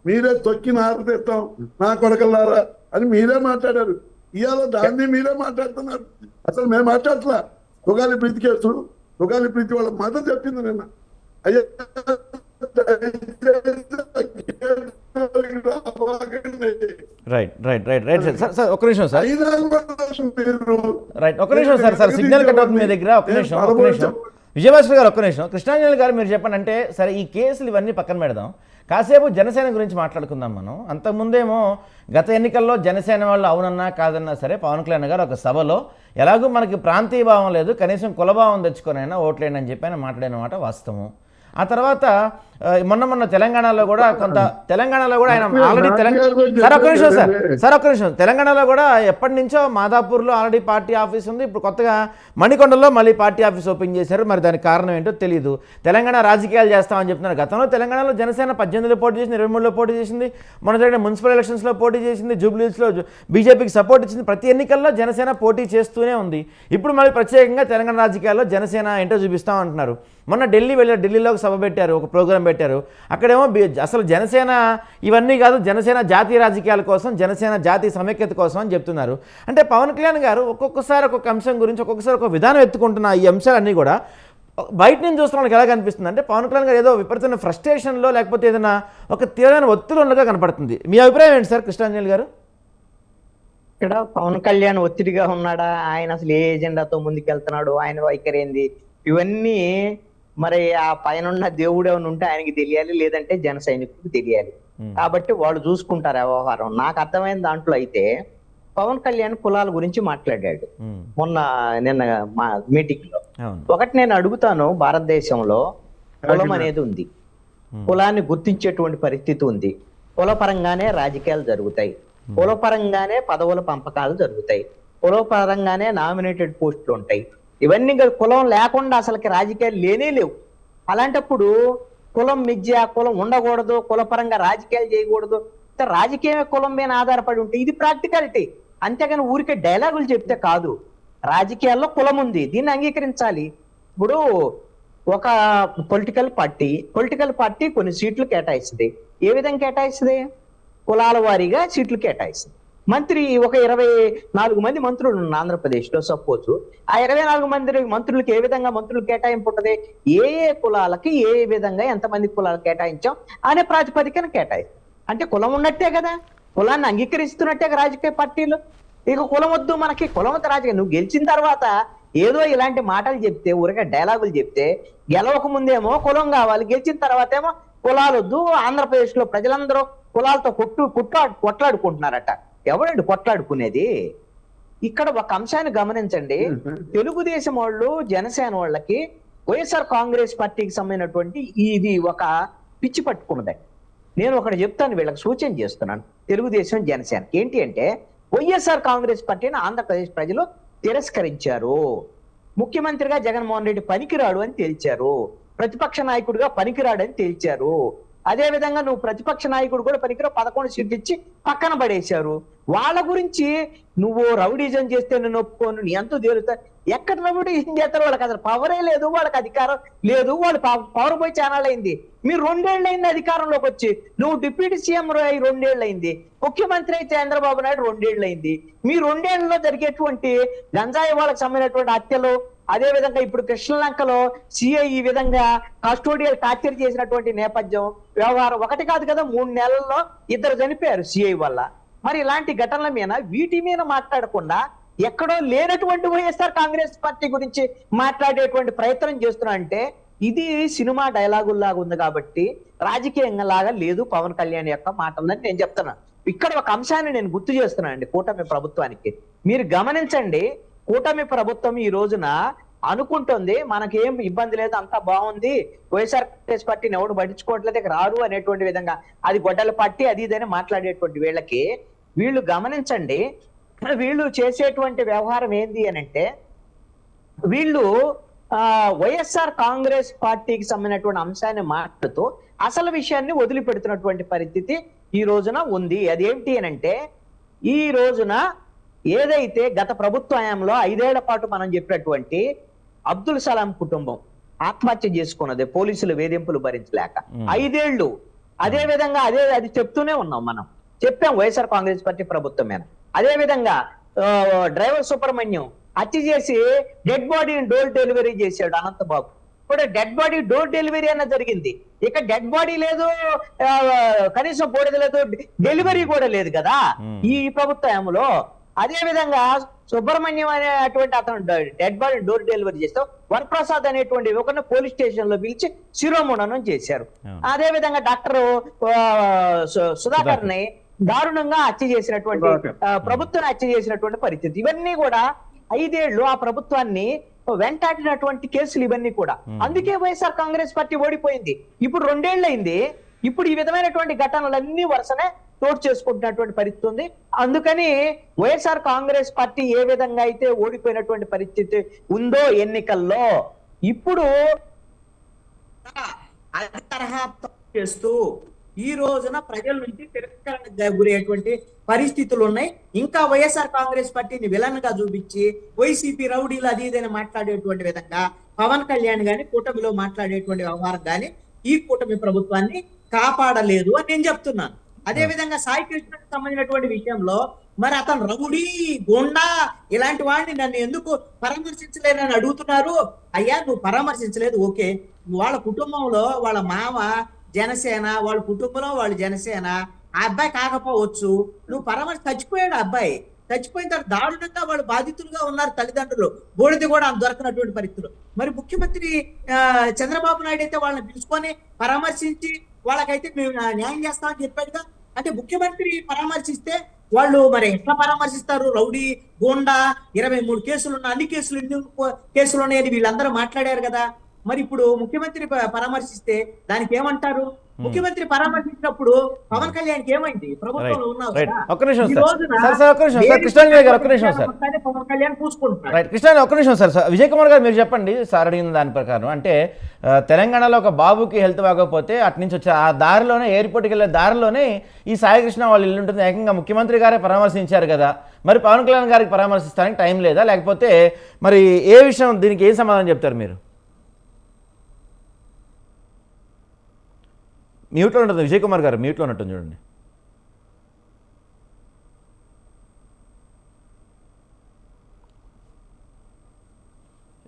మీరే తొక్కి నారతీస్తాం నా కొడకల్లారా అని మీరే మాట్లాడారు. ఇవాళ దాన్ని మీరే మాట్లాడుతున్నారు. అసలు మేము మాట్లాడట్లా. తుగాలి ప్రీతి కేసు, తుగాలి ప్రీతి వాళ్ళ మదర్ చెప్పింది నిన్న. అయ్యా ఒక నిమిషం సార్ సిగ్నల్ కట్ అవుతుంది మీ దగ్గర. ఒక నిమిషం విజయభాస్కర్ గారు, ఒక్క నిమిషం. కృష్ణాంజలి గారు మీరు చెప్పండి. అంటే సరే ఈ కేసులు ఇవన్నీ పక్కన పెడదాం, కాసేపు జనసేన గురించి మాట్లాడుకుందాం మనం. అంతకుముందేమో గత ఎన్నికల్లో జనసేన వాళ్ళు అవునన్నా కాదన్నా సరే పవన్ కళ్యాణ్ గారు ఒక సభలో ఎలాగో మనకి ప్రాంతీయ భావం లేదు, కనీసం కులభావం తెచ్చుకొనైనా ఓట్లేండి అని చెప్పి ఆయన మాట్లాడిన మాట వాస్తవం. ఆ తర్వాత మొన్న తెలంగాణలో కూడా ఆయన ఆల్రెడీ ఒక్క నిమిషం తెలంగాణలో కూడా ఎప్పటి నుంచో మాదాపూర్లో ఆల్రెడీ పార్టీ ఆఫీస్ ఉంది. ఇప్పుడు కొత్తగా మణికొండలో మళ్ళీ పార్టీ ఆఫీస్ ఓపెన్ చేశారు. మరి దానికి కారణం ఏంటో తెలియదు. తెలంగాణ రాజకీయాలు చేస్తామని చెప్తున్నారు. గతంలో తెలంగాణలో జనసేన 18లో పోటీ చేసింది, 23లో పోటీ చేసింది, మొన్న జరిగిన మున్సిపల్ ఎలక్షన్స్లో పోటీ చేసింది, జూబ్లీస్లో బీజేపీకి సపోర్ట్ ఇచ్చింది. ప్రతి ఎన్నికల్లో జనసేన పోటీ చేస్తూనే ఉంది. ఇప్పుడు మళ్ళీ ప్రత్యేకంగా తెలంగాణ రాజకీయాల్లో జనసేన ఏంటో చూపిస్తామంటున్నారు. మొన్న ఢిల్లీలో ఒక సభ పెట్టారు, ఒక ప్రోగ్రాం పెట్టారు. అక్కడేమో అసలు జనసేన ఇవన్నీ కాదు, జనసేన జాతీయ రాజకీయాల కోసం, జనసేన జాతీయ సమైక్యత కోసం అని చెప్తున్నారు. అంటే పవన్ కళ్యాణ్ గారు ఒక్కొక్కసారి ఒక్కొక్క అంశం గురించి ఒక్కొక్కసారి ఒక విధానం ఎత్తుకుంటున్న ఈ అంశాలన్నీ కూడా బయట నుంచి చూస్తున్న వాళ్ళకి ఎలా కనిపిస్తుంది అంటే పవన్ కళ్యాణ్ గారు ఏదో విపరీతమైన ఫ్రస్ట్రేషన్లో లేకపోతే ఏదైనా ఒక తీవ్రమైన ఒత్తిడి ఉన్నగా కనపడుతుంది. మీ అభిప్రాయం ఏంటి సార్ కృష్ణాంజలి గారు? ఇక్కడ పవన్ కళ్యాణ్ ఒత్తిడిగా ఉన్నాడా, ఆయన అసలు ఏ ఎజెండాతో ముందుకెళ్తున్నాడు, ఆయన వైఖరి ఏంది, ఇవన్నీ మరి ఆ పైన దేవుడు ఏమైనా ఉంటే ఆయనకి తెలియాలి, లేదంటే జన సైనికులకు తెలియాలి. కాబట్టి వాళ్ళు చూసుకుంటారు ఆ వ్యవహారం. నాకు అర్థమైన దాంట్లో అయితే పవన్ కళ్యాణ్ కులాల గురించి మాట్లాడాడు నిన్న మా మీటింగ్ లో. ఒకటి నేను అడుగుతాను, భారతదేశంలో కులం అనేది ఉంది, కులాన్ని గుర్తించేటువంటి పరిస్థితి ఉంది, కులపరంగానే రాజకీయాలు జరుగుతాయి, కులపరంగానే పదవుల పంపకాలు జరుగుతాయి, కులపరంగానే నామినేటెడ్ పోస్టులు ఉంటాయి. ఇవన్నీ కులం లేకుండా అసలుకి రాజకీయాలు లేనే లేవు. అలాంటప్పుడు కులం మిథ్య, కులం ఉండకూడదు, కులపరంగా రాజకీయాలు చేయకూడదు, రాజకీయ కులం మీద ఆధారపడి ఉంటే ఇది ప్రాక్టికాలిటీ. అంతేగాని ఊరికే డైలాగులు చెప్తే కాదు. రాజకీయాల్లో కులం ఉంది, దీన్ని అంగీకరించాలి. ఇప్పుడు ఒక పొలిటికల్ పార్టీ కొన్ని సీట్లు కేటాయిస్తుంది. ఏ విధంగా కేటాయిస్తుంది? కులాల వారీగా సీట్లు కేటాయిస్తుంది. మంత్రి ఒక 24 మంది మంత్రులు ఉన్నారు ఆంధ్రప్రదేశ్ లో. సపోజ్ ఆ 24 మంత్రులకి ఏ విధంగా మంత్రులు కేటాయింపు ఉంటుంది, ఏ కులాలకి ఏ విధంగా ఎంతమంది కులాలు కేటాయించాం అనే ప్రాతిపదికన కేటాయిస్తాం. అంటే కులం ఉన్నట్టే కదా, కులాన్ని అంగీకరిస్తున్నట్టే రాజకీయ పార్టీలు. ఇక కులం వద్దు మనకి, కులం వద్దు రాజకీయం. నువ్వు గెలిచిన తర్వాత ఏదో ఇలాంటి మాటలు చెప్తే, ఊరికే డైలాగులు చెప్తే, గెలవక ముందేమో కులం కావాలి, గెలిచిన తర్వాత ఏమో కులాలు వద్దు. ఆంధ్రప్రదేశ్ లో ప్రజలందరూ కులాలతో కొట్లాడుకుంటున్నారట. ఎవరండి కొట్లాడుకునేది? ఇక్కడ ఒక అంశాన్ని గమనించండి. తెలుగుదేశం వాళ్ళు, జనసేన వాళ్ళకి వైఎస్ఆర్ కాంగ్రెస్ పార్టీకి సంబంధించినటువంటి ఇది ఒక పిచ్చి పట్టుకున్నదండి. నేను ఒకటి చెప్తాను, వీళ్ళకి సూచన చేస్తున్నాను, తెలుగుదేశం జనసేన. ఏంటి అంటే, వైఎస్ఆర్ కాంగ్రెస్ పార్టీని ఆంధ్రప్రదేశ్ ప్రజలు తిరస్కరించారు. ముఖ్యమంత్రిగా జగన్మోహన్ రెడ్డి పనికిరాడు అని తేల్చారు, ప్రతిపక్ష నాయకుడిగా పనికిరాడు అని తేల్చారు. అదే విధంగా నువ్వు ప్రతిపక్ష నాయకుడు కూడా పనికిరావు, 11 సీట్లు ఇచ్చి పక్కన పడేశారు. వాళ్ళ గురించి నువ్వు రౌడీజం చేస్తే నేను ఒప్పుకోను, నీ ఎంతో తేలుతా. ఎక్కడ రౌడీజం చేస్తారు? వాళ్ళకి అసలు పవరే లేదు, వాళ్ళకి అధికారం లేదు. వాళ్ళు పవర్ పోయి చానాలైంది. మీరు 2 ఏళ్ళైంది అధికారంలోకి వచ్చి. నువ్వు డిప్యూటీ సీఎం 2 ఏళ్ళైంది, ముఖ్యమంత్రి అయితే చంద్రబాబు నాయుడు 2 ఏళ్ళైంది. మీ 2 ఏళ్లలో జరిగేటువంటి గంజాయి వాళ్ళకి సంబంధించినటువంటి హత్యలు, అదే విధంగా ఇప్పుడు కృష్ణలంకలో సిఐ ఈ విధంగా కస్టోడియల్ టార్చర్ చేసినటువంటి నేపథ్యం వ్యవహారం ఒకటి కాదు కదా, 3 నెలల్లో 2 చనిపోయారు సిఐ వల్ల. మరి ఇలాంటి ఘటనల మీద వీటి మీద మాట్లాడకుండా ఎక్కడో లేనటువంటి వైఎస్ఆర్ కాంగ్రెస్ పార్టీ గురించి మాట్లాడేటువంటి ప్రయత్నం చేస్తున్నా అంటే ఇది సినిమా డైలాగుల్లాగా ఉంది. కాబట్టి రాజకీయంగా లాగా లేదు పవన్ కళ్యాణ్ యొక్క మాటలని నేను చెప్తున్నాను. ఇక్కడ ఒక అంశాన్ని నేను గుర్తు చేస్తున్నాను అండి కూటమి ప్రభుత్వానికి. మీరు గమనించండి, కూటమి ప్రభుత్వం ఈ రోజున అనుకుంటుంది మనకేం ఇబ్బంది లేదు, అంతా బాగుంది, వైఎస్ఆర్ కాంగ్రెస్ పార్టీని ఎవడు పట్టించుకోవట్లేదు, ఇక రారు అనేటువంటి విధంగా, అది గొడ్డల పార్టీ అది ఇదని మాట్లాడేటువంటి వీళ్ళకి, వీళ్ళు గమనించండి, వీళ్ళు చేసేటువంటి వ్యవహారం ఏంది అని అంటే, వీళ్ళు వైఎస్ఆర్ కాంగ్రెస్ పార్టీకి సంబంధించినటువంటి అంశాన్ని మాట్లాడుతూ అసలు విషయాన్ని వదిలిపెడుతున్నటువంటి పరిస్థితి ఈ రోజున ఉంది. అదేంటి అని అంటే, ఈ రోజున ఏదైతే గత ప్రభుత్వ హయాంలో 5 ఏళ్ల పాటు మనం చెప్పినటువంటి అబ్దుల్ సలాం కుటుంబం ఆత్మహత్య చేసుకున్నది పోలీసులు వేధింపులు భరించలేక 5 ఏళ్ళు. అదే విధంగా అది చెప్తూనే ఉన్నాం, మనం చెప్పాం వైఎస్ఆర్ కాంగ్రెస్ పార్టీ ప్రభుత్వం మీద. అదే విధంగా డ్రైవర్ సుబ్రహ్మణ్యం హత్య చేసి డెడ్ బాడీని డోర్ డెలివరీ చేశాడు అనంతబాబు. ఇప్పుడు డెడ్ బాడీ డోర్ డెలివరీ అన్న జరిగింది, ఇక డెడ్ బాడీ లేదు, కనీసం బోడీ లేదు, డెలివరీ కూడా లేదు కదా ఈ ప్రభుత్వంలో. అదే విధంగా సుబ్రహ్మణ్యం అనేటువంటి అతను డెడ్ బాడీ డోర్ డెలివరీ చేస్తే వరప్రసాద్ అనేటువంటి యువకుని పోలీస్ స్టేషన్ లో పిలిచి శిరోముండనం చేశారు. అదే విధంగా డాక్టర్ సుధాకర్ ని దారుణంగా హత్య చేసినటువంటి ప్రభుత్వాన్ని హత్య చేసినటువంటి పరిస్థితి. ఇవన్నీ కూడా 5 ఏళ్లు ఆ ప్రభుత్వాన్ని వెంటాడినటువంటి కేసులు ఇవన్నీ కూడా. అందుకే వైఎస్ఆర్ కాంగ్రెస్ పార్టీ ఓడిపోయింది. ఇప్పుడు 2 ఏళ్ళు అయింది, ఇప్పుడు ఈ విధమైనటువంటి ఘటనలన్నీ వరుసనే చోటు చేసుకుంటున్నటువంటి పరిస్థితి ఉంది. అందుకని వైఎస్ఆర్ కాంగ్రెస్ పార్టీ ఏ విధంగా అయితే ఓడిపోయినటువంటి పరిస్థితి ఉందో ఎన్నికల్లో, ఇప్పుడు అదే తరహా చేస్తూ ఈ రోజున ప్రజల నుంచి తిరస్కరణకు గురయ్యేటువంటి పరిస్థితులు ఉన్నాయి. ఇంకా వైఎస్ఆర్ కాంగ్రెస్ పార్టీని విలన్ గా చూపించి వైసీపీ రౌడీలు అది ఇదని మాట్లాడేటువంటి విధంగా పవన్ కళ్యాణ్ గాని కూటమిలో మాట్లాడేటువంటి వ్యవహారం గాని ఈ కూటమి ప్రభుత్వాన్ని కాపాడలేదు అని నేను చెప్తున్నాను. అదే విధంగా సాయి కృష్ణకు సంబంధించినటువంటి విషయంలో మరి అతను రౌడీ గోండా ఇలాంటి వాడిని నన్ను ఎందుకు పరామర్శించలేనని అడుగుతున్నారు. అయ్యా నువ్వు పరామర్శించలేదు, ఓకే, వాళ్ళ కుటుంబంలో వాళ్ళ మామ జనసేన, వాళ్ళ కుటుంబంలో వాళ్ళు జనసేన, ఆ అబ్బాయి కాకపోవచ్చు, నువ్వు చచ్చిపోయాడు ఆ అబ్బాయి. చచ్చిపోయిన తర్వాత దారుణంగా వాళ్ళు బాధితులుగా ఉన్నారు తల్లిదండ్రులు, బోడిది కూడా దొరకనటువంటి పరిస్థితులు. మరి ముఖ్యమంత్రి చంద్రబాబు నాయుడు అయితే వాళ్ళని పిలుచుకొని పరామర్శించి వాళ్ళకైతే మేము న్యాయం చేస్తామని చెప్పాడుగా. అంటే ముఖ్యమంత్రి పరామర్శిస్తే వాళ్ళు మరి ఎట్లా పరామర్శిస్తారు? రౌడీ గోండా 23 కేసులు ఉన్న అన్ని కేసులు ఎన్ని కేసులు ఉన్నాయని వీళ్ళందరూ మాట్లాడారు కదా. మరి ఇప్పుడు ముఖ్యమంత్రి పరామర్శిస్తే దానికి ఏమంటారు? ముఖ్యమంత్రి పరామర్శించినప్పుడు పవన్ కళ్యాణ్కి ఏమైంది? ప్రభుత్వంలో ఉన్నావు కదా. ఒక్క నిమిషం ఈ సార్. రోజున సార్ ఒక్క నిమిషం సార్, కృష్ణాంజలి గారు ఒక్క నిమిషం సార్. పవన్ కళ్యాణ్ పూసుకుంటున్నారు. రైట్ కృష్ణ ఒక్క నిమిషం సార్. విజయ్ కుమార్ గారు మీరు చెప్పండి సార్ అడిగిన దాని ప్రకారం. అంటే తెలంగాణలో ఒక బాబుకి హెల్త్ బాగోకపోతే అటు నుంచి వచ్చే ఆ దారిలోనే ఎయిర్పోర్ట్కి వెళ్ళే దారిలోనే ఈ సాయికృష్ణ వాళ్ళు ఇల్లు ఉంటుంది. ఏకంగా ముఖ్యమంత్రి గారే పరామర్శించారు కదా, మరి పవన్ కళ్యాణ్ గారికి పరామర్శిస్తానికి టైం లేదా, లేకపోతే మరి ఏ విషయం, దీనికి ఏం సమాధానం చెప్తారు మీరు? మ్యూట్లో ఉంటుంది విజయ్ కుమార్ గారు, మ్యూట్లో ఉన్నట్టుంది చూడండి.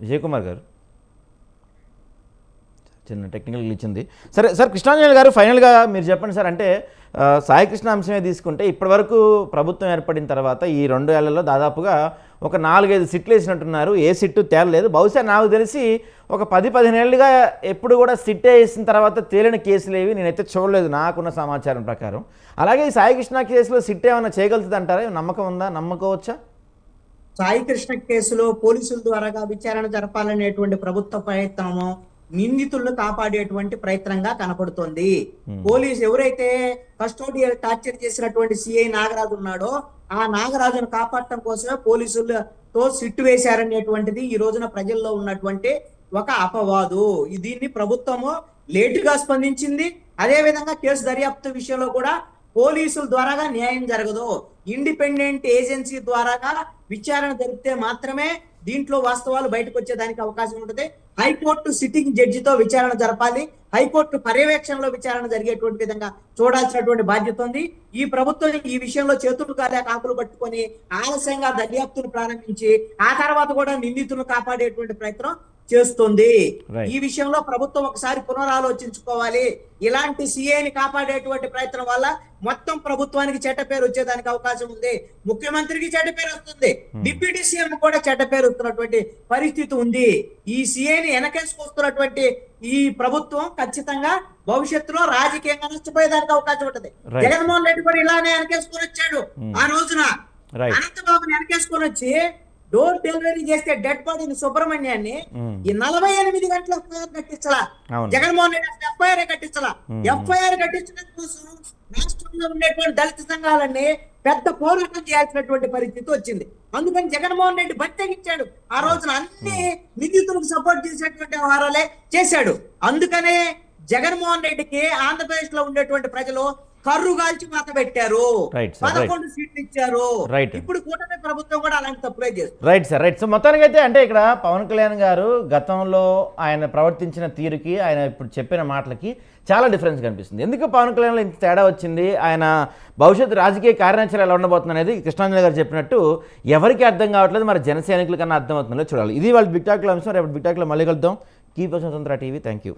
విజయ్ కుమార్ గారు చిన్న టెక్నికల్ గ్లిచ్ ఉంది. సరే సార్, కృష్ణాంజలి గారు ఫైనల్గా మీరు చెప్పండి సార్. అంటే సాయి కృష్ణ అంశమే తీసుకుంటే ఇప్పటివరకు ప్రభుత్వం ఏర్పడిన తర్వాత ఈ 2 ఏళ్లలో దాదాపుగా ఒక 4-5 సిట్లు వేసినట్టున్నారు. ఏ సిట్టు తేలలేదు. బహుశా నాకు తెలిసి ఒక 10-15 ఏళ్ళుగా ఎప్పుడు కూడా సిట్ వేసిన తర్వాత తేలిన కేసులు ఏవి నేనైతే చూడలేదు నాకున్న సమాచారం ప్రకారం. అలాగే ఈ సాయి కృష్ణ కేసులో సిట్ ఏమైనా చేయగలుగుతుంది అంటారా? నమ్మకం ఉందా, నమ్మకోవచ్చా? సాయి కృష్ణ కేసులో పోలీసుల ద్వారా విచారణ జరపాలనేటువంటి ప్రభుత్వ ప్రయత్నము నిందితులను కాపాడేటువంటి ప్రయత్నంగా కనపడుతోంది. పోలీసు ఎవరైతే కస్టోడియల్ టార్చర్ చేసినటువంటి సిఐ నాగరాజు ఉన్నాడో ఆ నాగరాజును కాపాడటం కోసమే పోలీసులతో సిట్టు వేశారనేటువంటిది ఈ రోజున ప్రజల్లో ఉన్నటువంటి ఒక అపవాదు. దీన్ని ప్రభుత్వము లేటుగా స్పందించింది. అదే విధంగా కేసు దర్యాప్తు విషయంలో కూడా పోలీసుల ద్వారాగా న్యాయం జరగదు. ఇండిపెండెంట్ ఏజెన్సీ ద్వారాగా విచారణ జరిపితే మాత్రమే దీంట్లో వాస్తవాలు బయటకు వచ్చేదానికి అవకాశం ఉంటుంది. హైకోర్టు సిట్టింగ్ జడ్జితో విచారణ జరపాలి. హైకోర్టు పర్యవేక్షణలో విచారణ జరిగేటువంటి విధంగా చూడాల్సినటువంటి బాధ్యత ఉంది. ఈ ప్రభుత్వం ఈ విషయంలో చేతులు కాలేక ఆకులు పట్టుకొని ఆలస్యంగా దర్యాప్తును ప్రారంభించి ఆ తర్వాత కూడా నిందితులను కాపాడేటువంటి ప్రయత్నం చేస్తుంది. ఈ విషయంలో ప్రభుత్వం ఒకసారి పునరాలోచించుకోవాలి. ఇలాంటి సిఐని కాపాడేటువంటి ప్రయత్నం వల్ల మొత్తం ప్రభుత్వానికి చెడ్డ పేరు వచ్చేదానికి అవకాశం ఉంది. ముఖ్యమంత్రికి చెడ్డ పేరు వస్తుంది, డిప్యూటీ సీఎం కూడా చెడ్డ పేరు వస్తున్నటువంటి పరిస్థితి ఉంది. ఈ సిఐని వెనకేసుకొస్తున్నటువంటి ఈ ప్రభుత్వం ఖచ్చితంగా భవిష్యత్తులో రాజకీయంగా నష్టపోయేదానికి అవకాశం ఉంటుంది. జగన్మోహన్ రెడ్డి కూడా ఇలానే వెనకేసుకొని వచ్చాడు. ఆ రోజున అనంతబాబుని వెనకేసుకొని వచ్చి డోర్ డెలివరీ చేస్తే డెడ్ బాడీని సుబ్రహ్మణ్యాన్ని ఈ 48 గంటల ఎఫ్ఐఆర్ కట్టించాల. జగన్మోహన్ రెడ్డి ఎఫ్ఐఆర్ కట్టించాల. ఎఫ్ఐఆర్ కట్టించడం కోసం రాష్ట్రంలో ఉండేటువంటి దళిత సంఘాలన్నీ పెద్ద పోరాటం చేయాల్సినటువంటి పరిస్థితి వచ్చింది. అందుకని జగన్మోహన్ రెడ్డి బట్టెగించాడు. ఆ రోజున అన్ని నిందితులకు సపోర్ట్ చేసేటువంటి వ్యవహారాలే చేశాడు. అందుకనే జగన్మోహన్ రెడ్డికి ఆంధ్రప్రదేశ్ లో ఉండేటువంటి ప్రజలు కర్రుగాల్చి మాత పెట్టారు. 11 సీట్లు ఇచ్చారు. ఇప్పుడు కూటమి ప్రభుత్వం కూడా అలాంటి తప్పులే చేస్తుంది. Right sir, right. సో మొత్తానికి అయితే అంటే ఇక్కడ పవన్ కళ్యాణ్ గారు గతంలో ఆయన ప్రవర్తించిన తీరుకి ఆయన ఇప్పుడు చెప్పిన మాటలకి చాలా డిఫరెన్స్ కనిపిస్తుంది. ఎందుకు పవన్ కళ్యాణ్లో ఇంత తేడా వచ్చింది, ఆయన భవిష్యత్తు రాజకీయ కార్యాచరణ ఎలా ఉండబోతుంది అనేది కృష్ణాంజలి గారు చెప్పినట్టు ఎవరికి అర్థం కావట్లేదు. మరి జన సైనికుల కన్నా అర్థం అవుతుందో చూడాలి. ఇది వాళ్ళ బిగ్ టాక్లో అంశం. రేపు బిగ్ టాక్లో మళ్ళీ కలుద్దాం. కీప్ వాచింగ్ స్వతంత్ర టీవీ. Thank you.